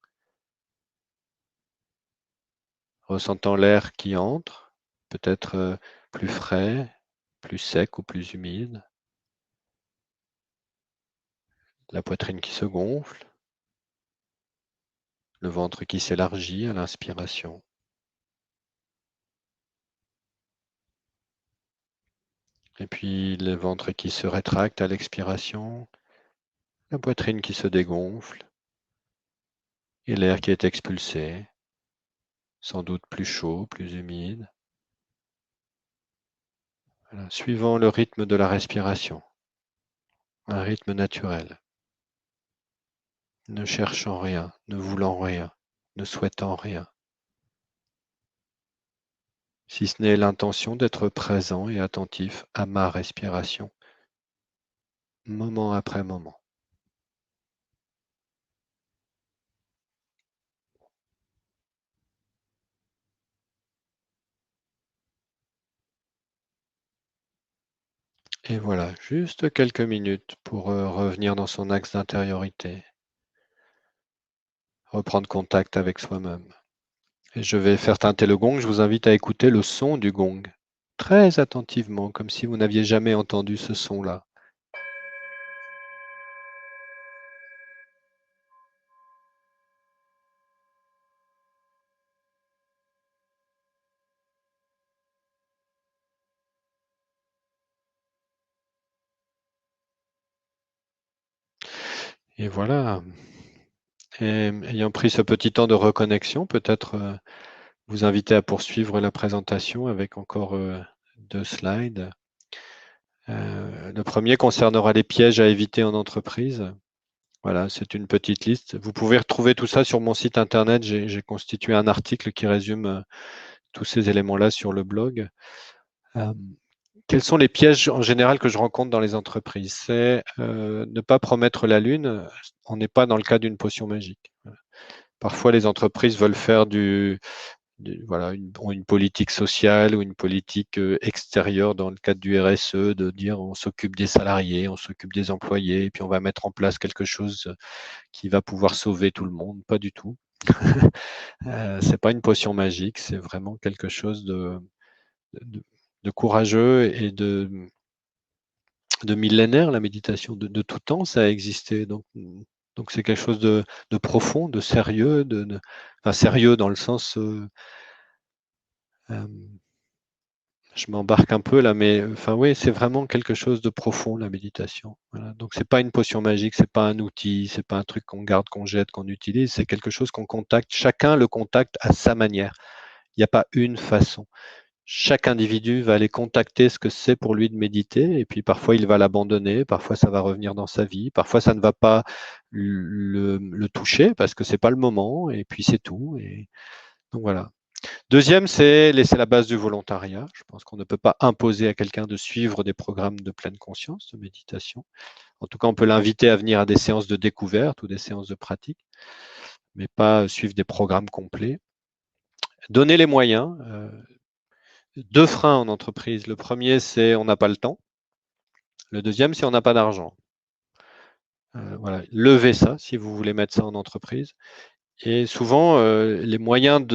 ressentant l'air qui entre, peut-être plus frais, plus sec ou plus humide, la poitrine qui se gonfle, le ventre qui s'élargit à l'inspiration. Et puis le ventre qui se rétracte à l'expiration, la poitrine qui se dégonfle et l'air qui est expulsé, sans doute plus chaud, plus humide, voilà, suivant le rythme de la respiration, un rythme naturel, ne cherchant rien, ne voulant rien, ne souhaitant rien, si ce n'est l'intention d'être présent et attentif à ma respiration, moment après moment. Et voilà, juste quelques minutes pour revenir dans son axe d'intériorité, reprendre contact avec soi-même. Et je vais faire tinter le gong, je vous invite à écouter le son du gong, très attentivement, comme si vous n'aviez jamais entendu ce son-là. Et voilà. Et ayant pris ce petit temps de reconnexion, peut-être vous inviter à poursuivre la présentation avec encore 2 slides. Le premier concernera les pièges à éviter en entreprise. Voilà, c'est une petite liste. Vous pouvez retrouver tout ça sur mon site internet. J'ai constitué un article qui résume tous ces éléments-là sur le blog. Quels sont les pièges en général que je rencontre dans les entreprises? C'est ne pas promettre la lune. On n'est pas dans le cas d'une potion magique. Parfois, les entreprises veulent faire voilà, ont une politique sociale ou une politique extérieure dans le cadre du RSE, de dire on s'occupe des salariés, on s'occupe des employés, et puis on va mettre en place quelque chose qui va pouvoir sauver tout le monde. Pas du tout. C'est pas une potion magique, c'est vraiment quelque chose de courageux et de millénaire. La méditation de tout temps, ça a existé. Donc c'est quelque chose de profond, de sérieux, enfin, sérieux dans le sens je m'embarque un peu là, mais enfin oui, c'est vraiment quelque chose de profond, la méditation. Voilà. Donc c'est pas une potion magique, c'est pas un outil, c'est pas un truc qu'on garde, qu'on jette, qu'on utilise, c'est quelque chose qu'on contacte. Chacun le contacte à sa manière. Il n'y a pas une façon. Chaque individu va aller contacter ce que c'est pour lui de méditer, et puis parfois il va l'abandonner, parfois ça va revenir dans sa vie, parfois ça ne va pas le toucher parce que c'est pas le moment, et puis c'est tout. Et donc voilà. Deuxième, c'est laisser la base du volontariat. Je pense qu'on ne peut pas imposer à quelqu'un de suivre des programmes de pleine conscience, de méditation. En tout cas, on peut l'inviter à venir à des séances de découverte ou des séances de pratique, mais pas suivre des programmes complets. Donner les moyens. 2 freins en entreprise. Le premier, c'est on n'a pas le temps. Le deuxième, c'est on n'a pas d'argent. Voilà, levez ça si vous voulez mettre ça en entreprise. Et souvent, les moyens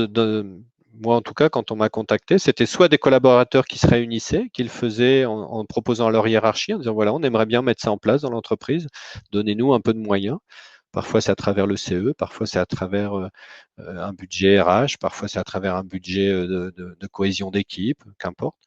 moi en tout cas, quand on m'a contacté, c'était soit des collaborateurs qui se réunissaient, qui le faisaient en proposant à leur hiérarchie, en disant voilà, on aimerait bien mettre ça en place dans l'entreprise, donnez-nous un peu de moyens. Parfois, c'est à travers le CE, parfois, c'est à travers un budget RH, parfois, c'est à travers un budget de cohésion d'équipe, qu'importe.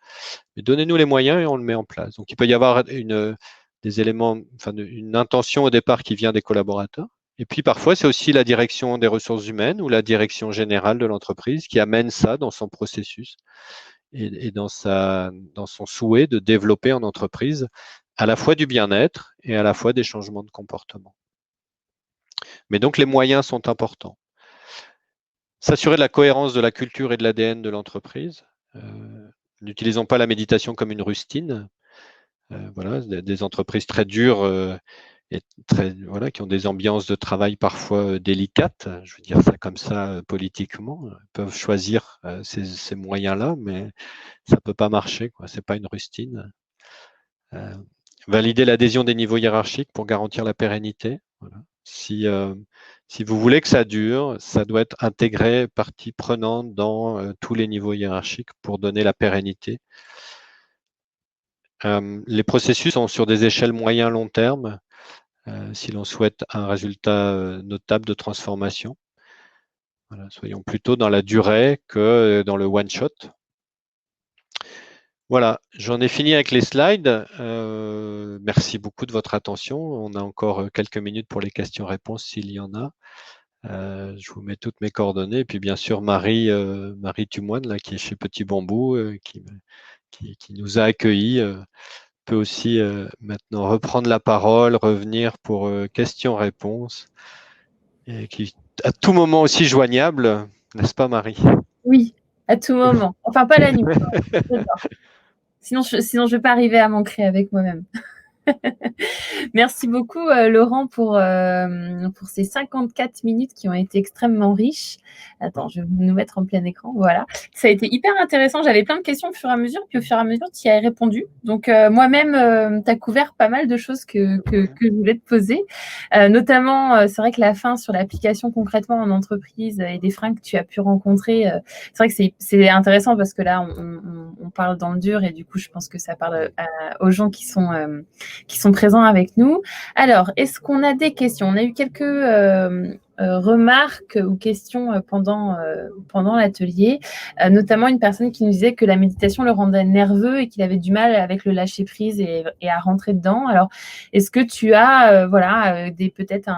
Mais donnez-nous les moyens et on le met en place. Donc, il peut y avoir des éléments, enfin, une intention au départ qui vient des collaborateurs. Et puis, parfois, c'est aussi la direction des ressources humaines ou la direction générale de l'entreprise qui amène ça dans son processus et dans son souhait de développer en entreprise à la fois du bien-être et à la fois des changements de comportement. Mais donc, les moyens sont importants. S'assurer de la cohérence de la culture et de l'ADN de l'entreprise. N'utilisons pas la méditation comme une rustine. Voilà, des entreprises très dures et qui ont des ambiances de travail parfois délicates, je veux dire ça comme ça politiquement, peuvent choisir ces moyens-là, mais ça ne peut pas marcher, ce n'est pas une rustine. Valider l'adhésion des niveaux hiérarchiques pour garantir la pérennité. Voilà. Si vous voulez que ça dure, ça doit être intégré, partie prenante dans tous les niveaux hiérarchiques pour donner la pérennité. Les processus sont sur des échelles moyen-long terme, si l'on souhaite un résultat notable de transformation. Voilà, soyons plutôt dans la durée que dans le one-shot. Voilà, j'en ai fini avec les slides. Merci beaucoup de votre attention. On a encore quelques minutes pour les questions-réponses s'il y en a. Je vous mets toutes mes coordonnées. Et puis bien sûr, Marie Tumoine, là, qui est chez Petit Bambou, qui nous a accueillis, peut aussi maintenant reprendre la parole, revenir pour questions-réponses, et qui à tout moment aussi joignable, n'est-ce pas Marie? Oui, à tout moment. Enfin, pas la nuit. Sinon, je vais pas arriver à m'ancrer avec moi-même. Merci beaucoup, Laurent, pour ces 54 minutes qui ont été extrêmement riches. Attends, je vais nous mettre en plein écran. Voilà. Ça a été hyper intéressant. J'avais plein de questions au fur et à mesure, puis au fur et à mesure, tu y as répondu. Donc, moi-même, tu as couvert pas mal de choses que je voulais te poser. Notamment, c'est vrai que la fin sur l'application concrètement en entreprise et des freins que tu as pu rencontrer, c'est vrai que c'est intéressant parce que là, on parle dans le dur et du coup, je pense que ça parle aux gens qui sont présents avec nous. Alors, est-ce qu'on a des questions? On a eu remarques ou questions pendant l'atelier, notamment une personne qui nous disait que la méditation le rendait nerveux et qu'il avait du mal avec le lâcher prise et à rentrer dedans. Alors, est-ce que tu as peut-être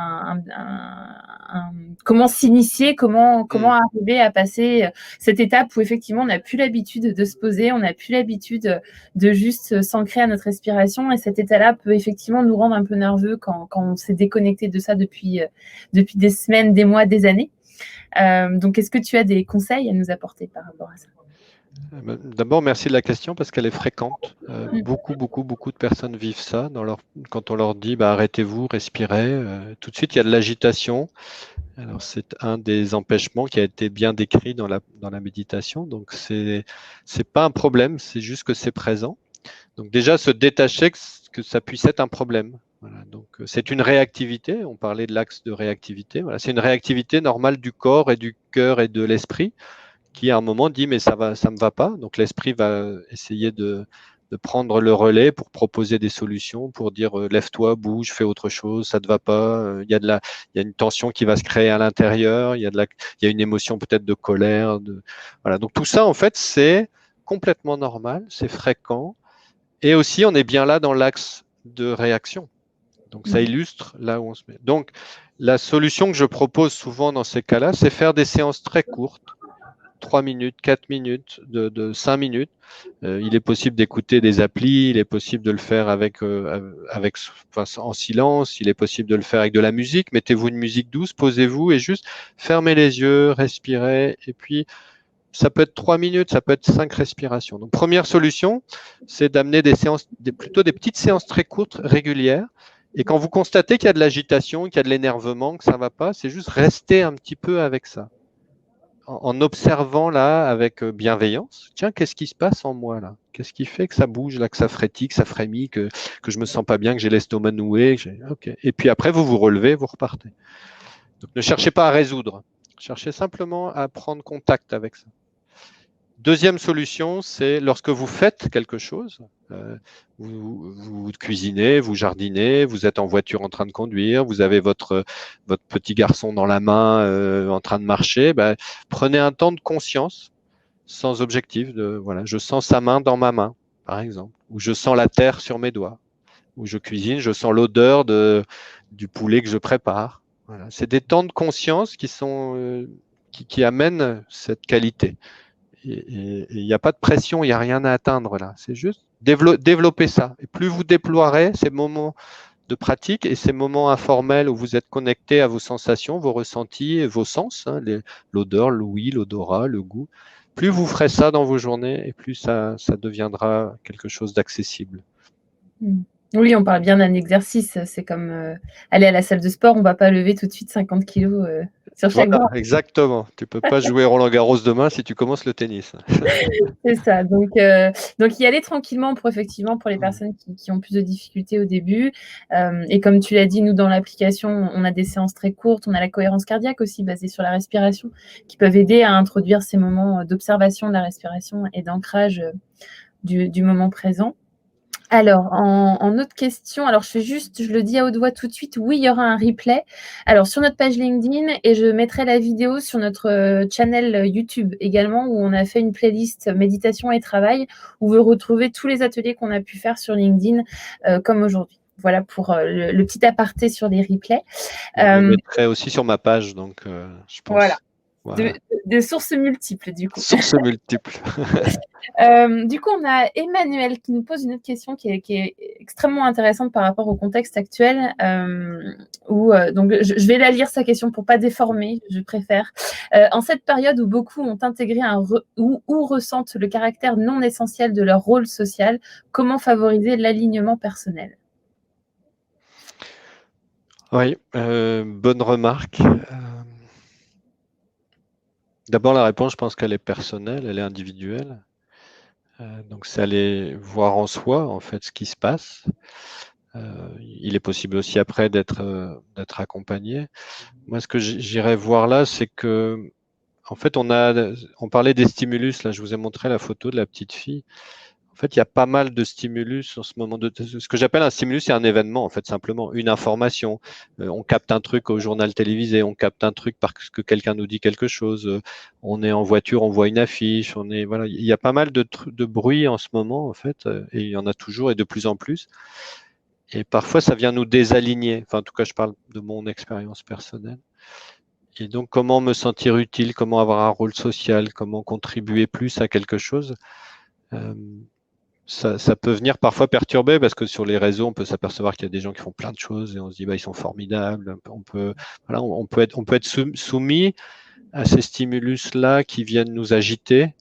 comment s'initier, comment arriver à passer cette étape où effectivement on n'a plus l'habitude de se poser, on n'a plus l'habitude de juste s'ancrer à notre respiration, et cet état-là peut effectivement nous rendre un peu nerveux quand on s'est déconnecté de ça depuis des semaines, des mois, des années. Donc, est-ce que tu as des conseils à nous apporter par rapport à ça? D'abord, merci de la question parce qu'elle est fréquente. Beaucoup de personnes vivent ça. Quand on leur dit arrêtez-vous, respirez, tout de suite il y a de l'agitation. Alors c'est un des empêchements qui a été bien décrit dans la méditation. Donc c'est pas un problème, c'est juste que c'est présent. Donc déjà se détacher que ça puisse être un problème. Voilà, donc c'est une réactivité. On parlait de l'axe de réactivité. Voilà, c'est une réactivité normale du corps et du cœur et de l'esprit qui à un moment dit mais ça me va pas. Donc l'esprit va essayer de prendre le relais pour proposer des solutions, pour dire lève-toi, bouge, fais autre chose, ça te va pas. Il y a une tension qui va se créer à l'intérieur. Il y a une émotion peut-être de colère. Voilà. Donc tout ça en fait c'est complètement normal, c'est fréquent. Et aussi on est bien là dans l'axe de réaction. Donc ça illustre là où on se met. Donc la solution que je propose souvent dans ces cas-là, c'est faire des séances très courtes. 3 minutes, 4 minutes, de 5 minutes. Il est possible d'écouter des applis, il est possible de le faire en silence, il est possible de le faire avec de la musique. Mettez-vous une musique douce, posez-vous et juste fermez les yeux, respirez. Et puis, ça peut être 3 minutes, ça peut être 5 respirations. Donc, première solution, c'est d'amener plutôt des petites séances très courtes, régulières. Et quand vous constatez qu'il y a de l'agitation, qu'il y a de l'énervement, que ça ne va pas, c'est juste rester un petit peu avec ça. En observant là avec bienveillance, tiens, qu'est-ce qui se passe en moi là? Qu'est-ce qui fait que ça bouge là, que ça frétille, que ça frémit, que je me sens pas bien, que j'ai l'estomac noué, okay. Et puis après, vous vous relevez, vous repartez. Donc ne cherchez pas à résoudre, cherchez simplement à prendre contact avec ça. Deuxième solution, c'est lorsque vous faites quelque chose, vous cuisinez, vous jardinez, vous êtes en voiture en train de conduire, vous avez votre petit garçon dans la main en train de marcher, prenez un temps de conscience sans objectif. Voilà, je sens sa main dans ma main, par exemple, ou je sens la terre sur mes doigts, ou je cuisine, je sens l'odeur du poulet que je prépare. Voilà. C'est des temps de conscience qui amènent cette qualité. Et il n'y a pas de pression, il n'y a rien à atteindre là. C'est juste développer ça. Et plus vous déploierez ces moments de pratique et ces moments informels où vous êtes connecté à vos sensations, vos ressentis, vos sens, l'odeur, l'ouïe, l'odorat, le goût, plus vous ferez ça dans vos journées et plus ça deviendra quelque chose d'accessible. Oui, on parle bien d'un exercice. C'est comme aller à la salle de sport, on ne va pas lever tout de suite 50 kilos sur chaque bras. Exactement. Tu ne peux pas jouer Roland-Garros demain si tu commences le tennis. C'est ça. Donc y aller tranquillement pour les personnes qui ont plus de difficultés au début. Et comme tu l'as dit, nous, dans l'application, on a des séances très courtes. On a la cohérence cardiaque aussi, basée sur la respiration, qui peuvent aider à introduire ces moments d'observation de la respiration et d'ancrage du moment présent. Alors, en autre question, alors je le dis à haute voix tout de suite, oui, il y aura un replay. Alors, sur notre page LinkedIn, et je mettrai la vidéo sur notre channel YouTube également, où on a fait une playlist méditation et travail, où vous retrouvez tous les ateliers qu'on a pu faire sur LinkedIn, comme aujourd'hui. Voilà pour le petit aparté sur les replays. Je le mettrai aussi sur ma page, donc je pense. Voilà. De sources multiples, du coup. Sources multiples. Du coup, on a Emmanuel qui nous pose une autre question qui est extrêmement intéressante par rapport au contexte actuel. Donc, je vais la lire, sa question, pour ne pas déformer, je préfère. En cette période où beaucoup ont intégré ou ressentent le caractère non essentiel de leur rôle social, comment favoriser l'alignement personnel? Oui, bonne remarque. D'abord, la réponse, je pense qu'elle est personnelle, elle est individuelle. Donc, c'est aller voir en soi, en fait, ce qui se passe. Il est possible aussi après d'être accompagné. Moi, ce que j'irais voir là, c'est que, en fait, on parlait des stimulus. Là, je vous ai montré la photo de la petite fille. En fait, il y a pas mal de stimulus en ce moment. Ce que j'appelle un stimulus, c'est un événement, en fait, simplement une information. On capte un truc au journal télévisé, on capte un truc parce que quelqu'un nous dit quelque chose. On est en voiture, on voit une affiche. Voilà, il y a pas mal de bruit en ce moment, en fait, et il y en a toujours et de plus en plus. Et parfois, ça vient nous désaligner. Enfin, en tout cas, je parle de mon expérience personnelle. Et donc, comment me sentir utile, comment avoir un rôle social, comment contribuer plus à quelque chose. Ça peut venir parfois perturber parce que sur les réseaux, on peut s'apercevoir qu'il y a des gens qui font plein de choses et on se dit, bah, ils sont formidables. On peut être soumis à ces stimulus-là qui viennent nous agiter.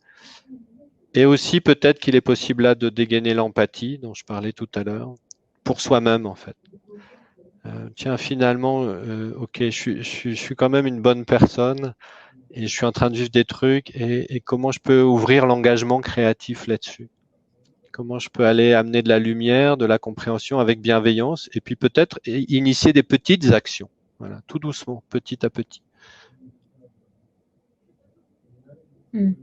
Et aussi, peut-être qu'il est possible là de dégainer l'empathie dont je parlais tout à l'heure pour soi-même, en fait. Tiens, finalement, ok, je suis quand même une bonne personne et je suis en train de vivre des trucs et comment je peux ouvrir l'engagement créatif là-dessus? Comment je peux aller amener de la lumière, de la compréhension avec bienveillance et puis peut-être initier des petites actions, voilà, tout doucement, petit à petit. Je ne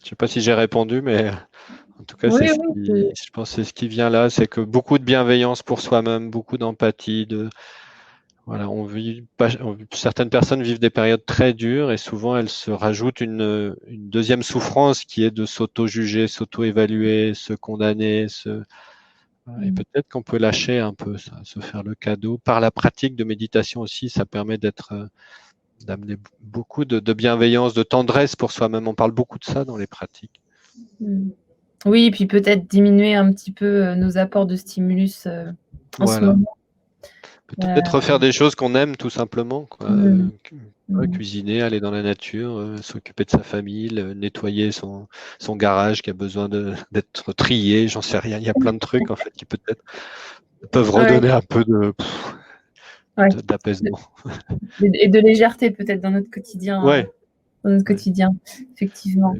sais pas si j'ai répondu, mais en tout cas, Oui, je pense que c'est ce qui vient là, c'est que beaucoup de bienveillance pour soi-même, beaucoup d'empathie, voilà, certaines personnes vivent des périodes très dures et souvent elles se rajoutent une deuxième souffrance qui est de s'auto-juger, s'auto-évaluer, se condamner, et peut-être qu'on peut lâcher un peu ça, se faire le cadeau. Par la pratique de méditation aussi, ça permet d'amener beaucoup de bienveillance, de tendresse pour soi-même. On parle beaucoup de ça dans les pratiques. Oui, puis peut-être diminuer un petit peu nos apports de stimulus en ce moment. Peut-être refaire des choses qu'on aime tout simplement, quoi. Cuisiner, aller dans la nature, s'occuper de sa famille, nettoyer son garage qui a besoin d'être trié, j'en sais rien. Il y a plein de trucs en fait qui peut-être peuvent redonner un peu d'apaisement. Et de légèreté peut-être dans notre quotidien. Dans notre quotidien, effectivement.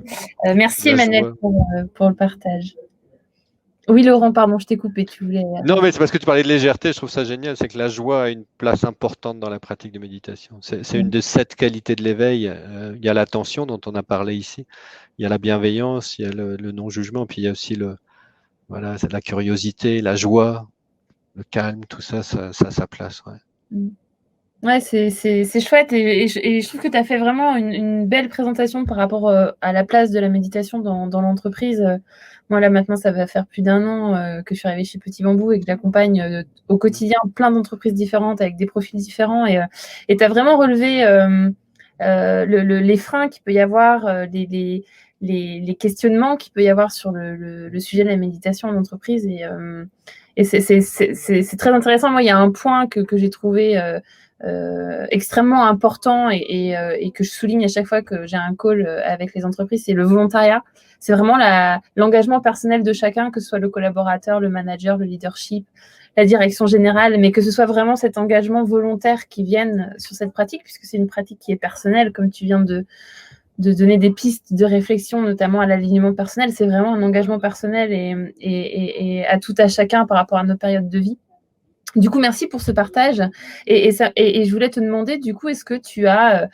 Merci Emmanuel pour le partage. Oui, Laurent, pardon, je t'ai coupé, tu voulais. Non, mais c'est parce que tu parlais de légèreté, je trouve ça génial, c'est que la joie a une place importante dans la pratique de méditation. C'est une des 7 qualités de l'éveil. Il y a l'attention dont on a parlé ici, il y a la bienveillance, il y a le non-jugement, puis il y a aussi c'est la curiosité, la joie, le calme, tout ça, ça a sa place. Ouais, c'est chouette et je trouve que tu as fait vraiment une belle présentation par rapport à la place de la méditation dans l'entreprise. Moi, là, maintenant, ça va faire plus d'1 an que je suis arrivée chez Petit Bambou et que j'accompagne au quotidien plein d'entreprises différentes avec des profils différents. Et tu as vraiment relevé les freins qu'il peut y avoir, les questionnements qu'il peut y avoir sur le sujet de la méditation en entreprise. Et c'est très intéressant. Moi, il y a un point que j'ai trouvé extrêmement important et que je souligne à chaque fois que j'ai un call avec les entreprises, c'est le volontariat. C'est vraiment l'engagement personnel de chacun, que ce soit le collaborateur, le manager, le leadership, la direction générale, mais que ce soit vraiment cet engagement volontaire qui vienne sur cette pratique, puisque c'est une pratique qui est personnelle, comme tu viens de donner des pistes de réflexion, notamment à l'alignement personnel. C'est vraiment un engagement personnel et à tout à chacun par rapport à nos périodes de vie. Du coup, merci pour ce partage. Et je voulais te demander, du coup, est-ce que tu as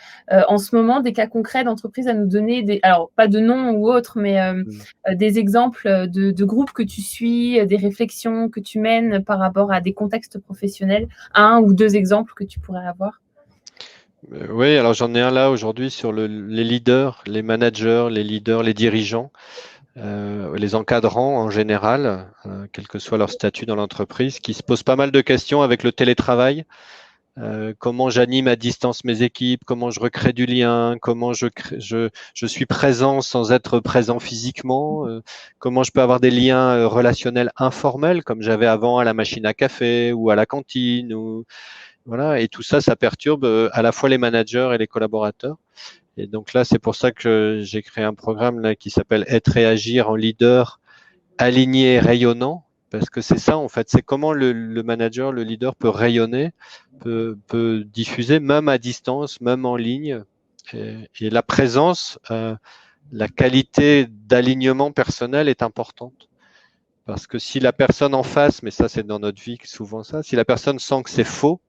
en ce moment des cas concrets d'entreprises à nous donner, alors pas de nom ou autre, mais des exemples de groupes que tu suis, des réflexions que tu mènes par rapport à des contextes professionnels, 1 ou 2 exemples que tu pourrais avoir? Oui, alors j'en ai un là aujourd'hui sur les leaders, les managers, les leaders, les dirigeants. Les encadrants en général, quel que soit leur statut dans l'entreprise, qui se posent pas mal de questions avec le télétravail. Comment j'anime à distance mes équipes, comment je recrée du lien, comment je suis présent sans être présent physiquement, comment je peux avoir des liens relationnels informels comme j'avais avant à la machine à café ou à la cantine. Voilà, et tout ça, ça perturbe à la fois les managers et les collaborateurs. Et donc là, c'est pour ça que j'ai créé un programme là, qui s'appelle Être et agir en leader aligné et rayonnant, parce que c'est ça en fait, c'est comment le manager, le leader peut rayonner, peut diffuser même à distance, même en ligne. Et la présence, la qualité d'alignement personnel est importante. Parce que si la personne en face, mais ça c'est dans notre vie souvent ça, si la personne sent que c'est faux,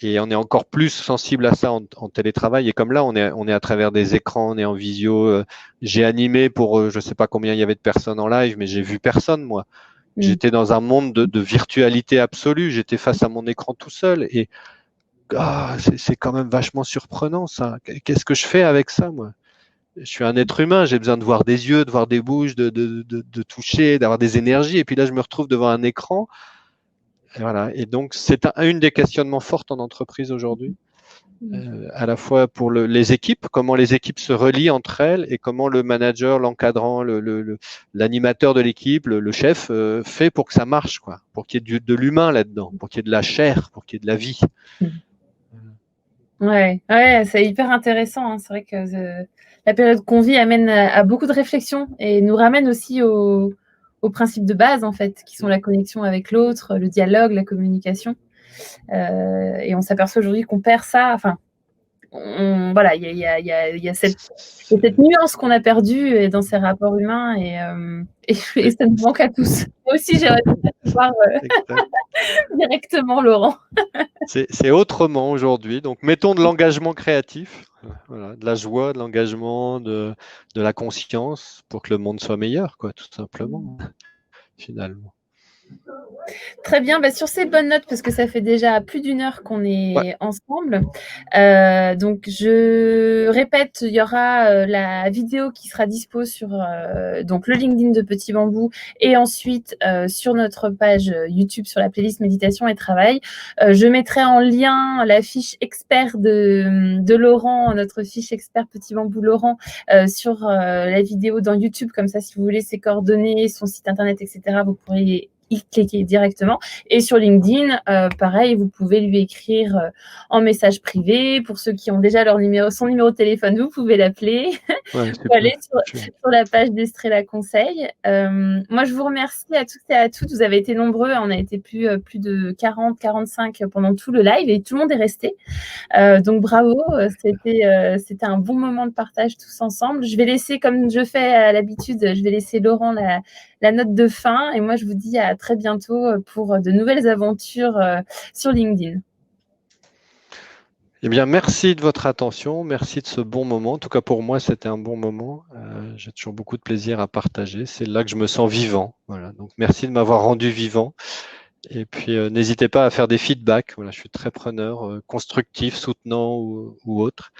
Et on est encore plus sensible à ça en télétravail. Et comme là, on est à travers des écrans, on est en visio. J'ai animé pour, je sais pas combien il y avait de personnes en live, mais j'ai vu personne, moi. J'étais dans un monde de virtualité absolue. J'étais face à mon écran tout seul. Et c'est quand même vachement surprenant, ça. Qu'est-ce que je fais avec ça, moi? Je suis un être humain, j'ai besoin de voir des yeux, de voir des bouches, de toucher, d'avoir des énergies. Et puis là, je me retrouve devant un écran. Et voilà. Et donc, c'est une des questionnements forts en entreprise aujourd'hui. À la fois pour les équipes, comment les équipes se relient entre elles et comment le manager, l'encadrant, l'animateur de l'équipe, le chef fait pour que ça marche, quoi, pour qu'il y ait de l'humain là-dedans, pour qu'il y ait de la chair, pour qu'il y ait de la vie. Ouais, ouais, c'est hyper intéressant, hein. C'est vrai que la période qu'on vit amène à beaucoup de réflexions et nous ramène aussi aux principes de base, en fait, qui sont la connexion avec l'autre, le dialogue, la communication. Et on s'aperçoit aujourd'hui qu'on perd ça. Enfin, voilà, il y a cette nuance qu'on a perdue dans ces rapports humains et ça nous manque à tous. Moi aussi, j'aimerais bien te voir directement, Laurent. C'est autrement aujourd'hui. Donc, mettons de l'engagement créatif, voilà, de la joie, de l'engagement, de la conscience pour que le monde soit meilleur, quoi, tout simplement, finalement. Très bien, bah, sur ces bonnes notes, parce que ça fait déjà plus d'1 heure qu'on est ensemble. Donc je répète, il y aura la vidéo qui sera dispo sur donc le LinkedIn de Petit Bambou et ensuite sur notre page YouTube sur la playlist méditation et travail. Je mettrai en lien la fiche expert de Laurent, notre fiche expert Petit Bambou Laurent, sur la vidéo dans YouTube. Comme ça, si vous voulez ses coordonnées, son site internet, etc., vous pourrez y cliquer directement. Et sur LinkedIn, pareil, vous pouvez lui écrire en message privé. Pour ceux qui ont déjà son numéro de téléphone, vous pouvez l'appeler. Ouais, Vous allez sur la page d'Estrella Conseil. Moi, je vous remercie à tous et à toutes. Vous avez été nombreux. On a été plus de 40, 45 pendant tout le live et tout le monde est resté. Donc bravo, c'était un bon moment de partage tous ensemble. Je vais laisser, comme je fais à l'habitude, je vais laisser Laurent la note de fin et moi je vous dis à très bientôt pour de nouvelles aventures sur LinkedIn. Eh bien, merci de votre attention, merci de ce bon moment. En tout cas, pour moi, c'était un bon moment. J'ai toujours beaucoup de plaisir à partager. C'est là que je me sens vivant. Voilà. Donc, merci de m'avoir rendu vivant. Et puis, n'hésitez pas à faire des feedbacks. Voilà, je suis très preneur, constructif, soutenant ou autre.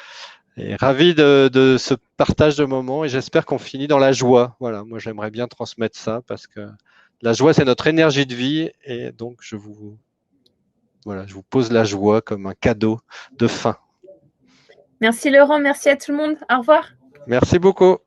Et ravi de ce partage de moments. Et j'espère qu'on finit dans la joie. Voilà, moi, j'aimerais bien transmettre ça parce que la joie, c'est notre énergie de vie. Et donc, je vous pose la joie comme un cadeau de fin. Merci Laurent, merci à tout le monde. Au revoir. Merci beaucoup.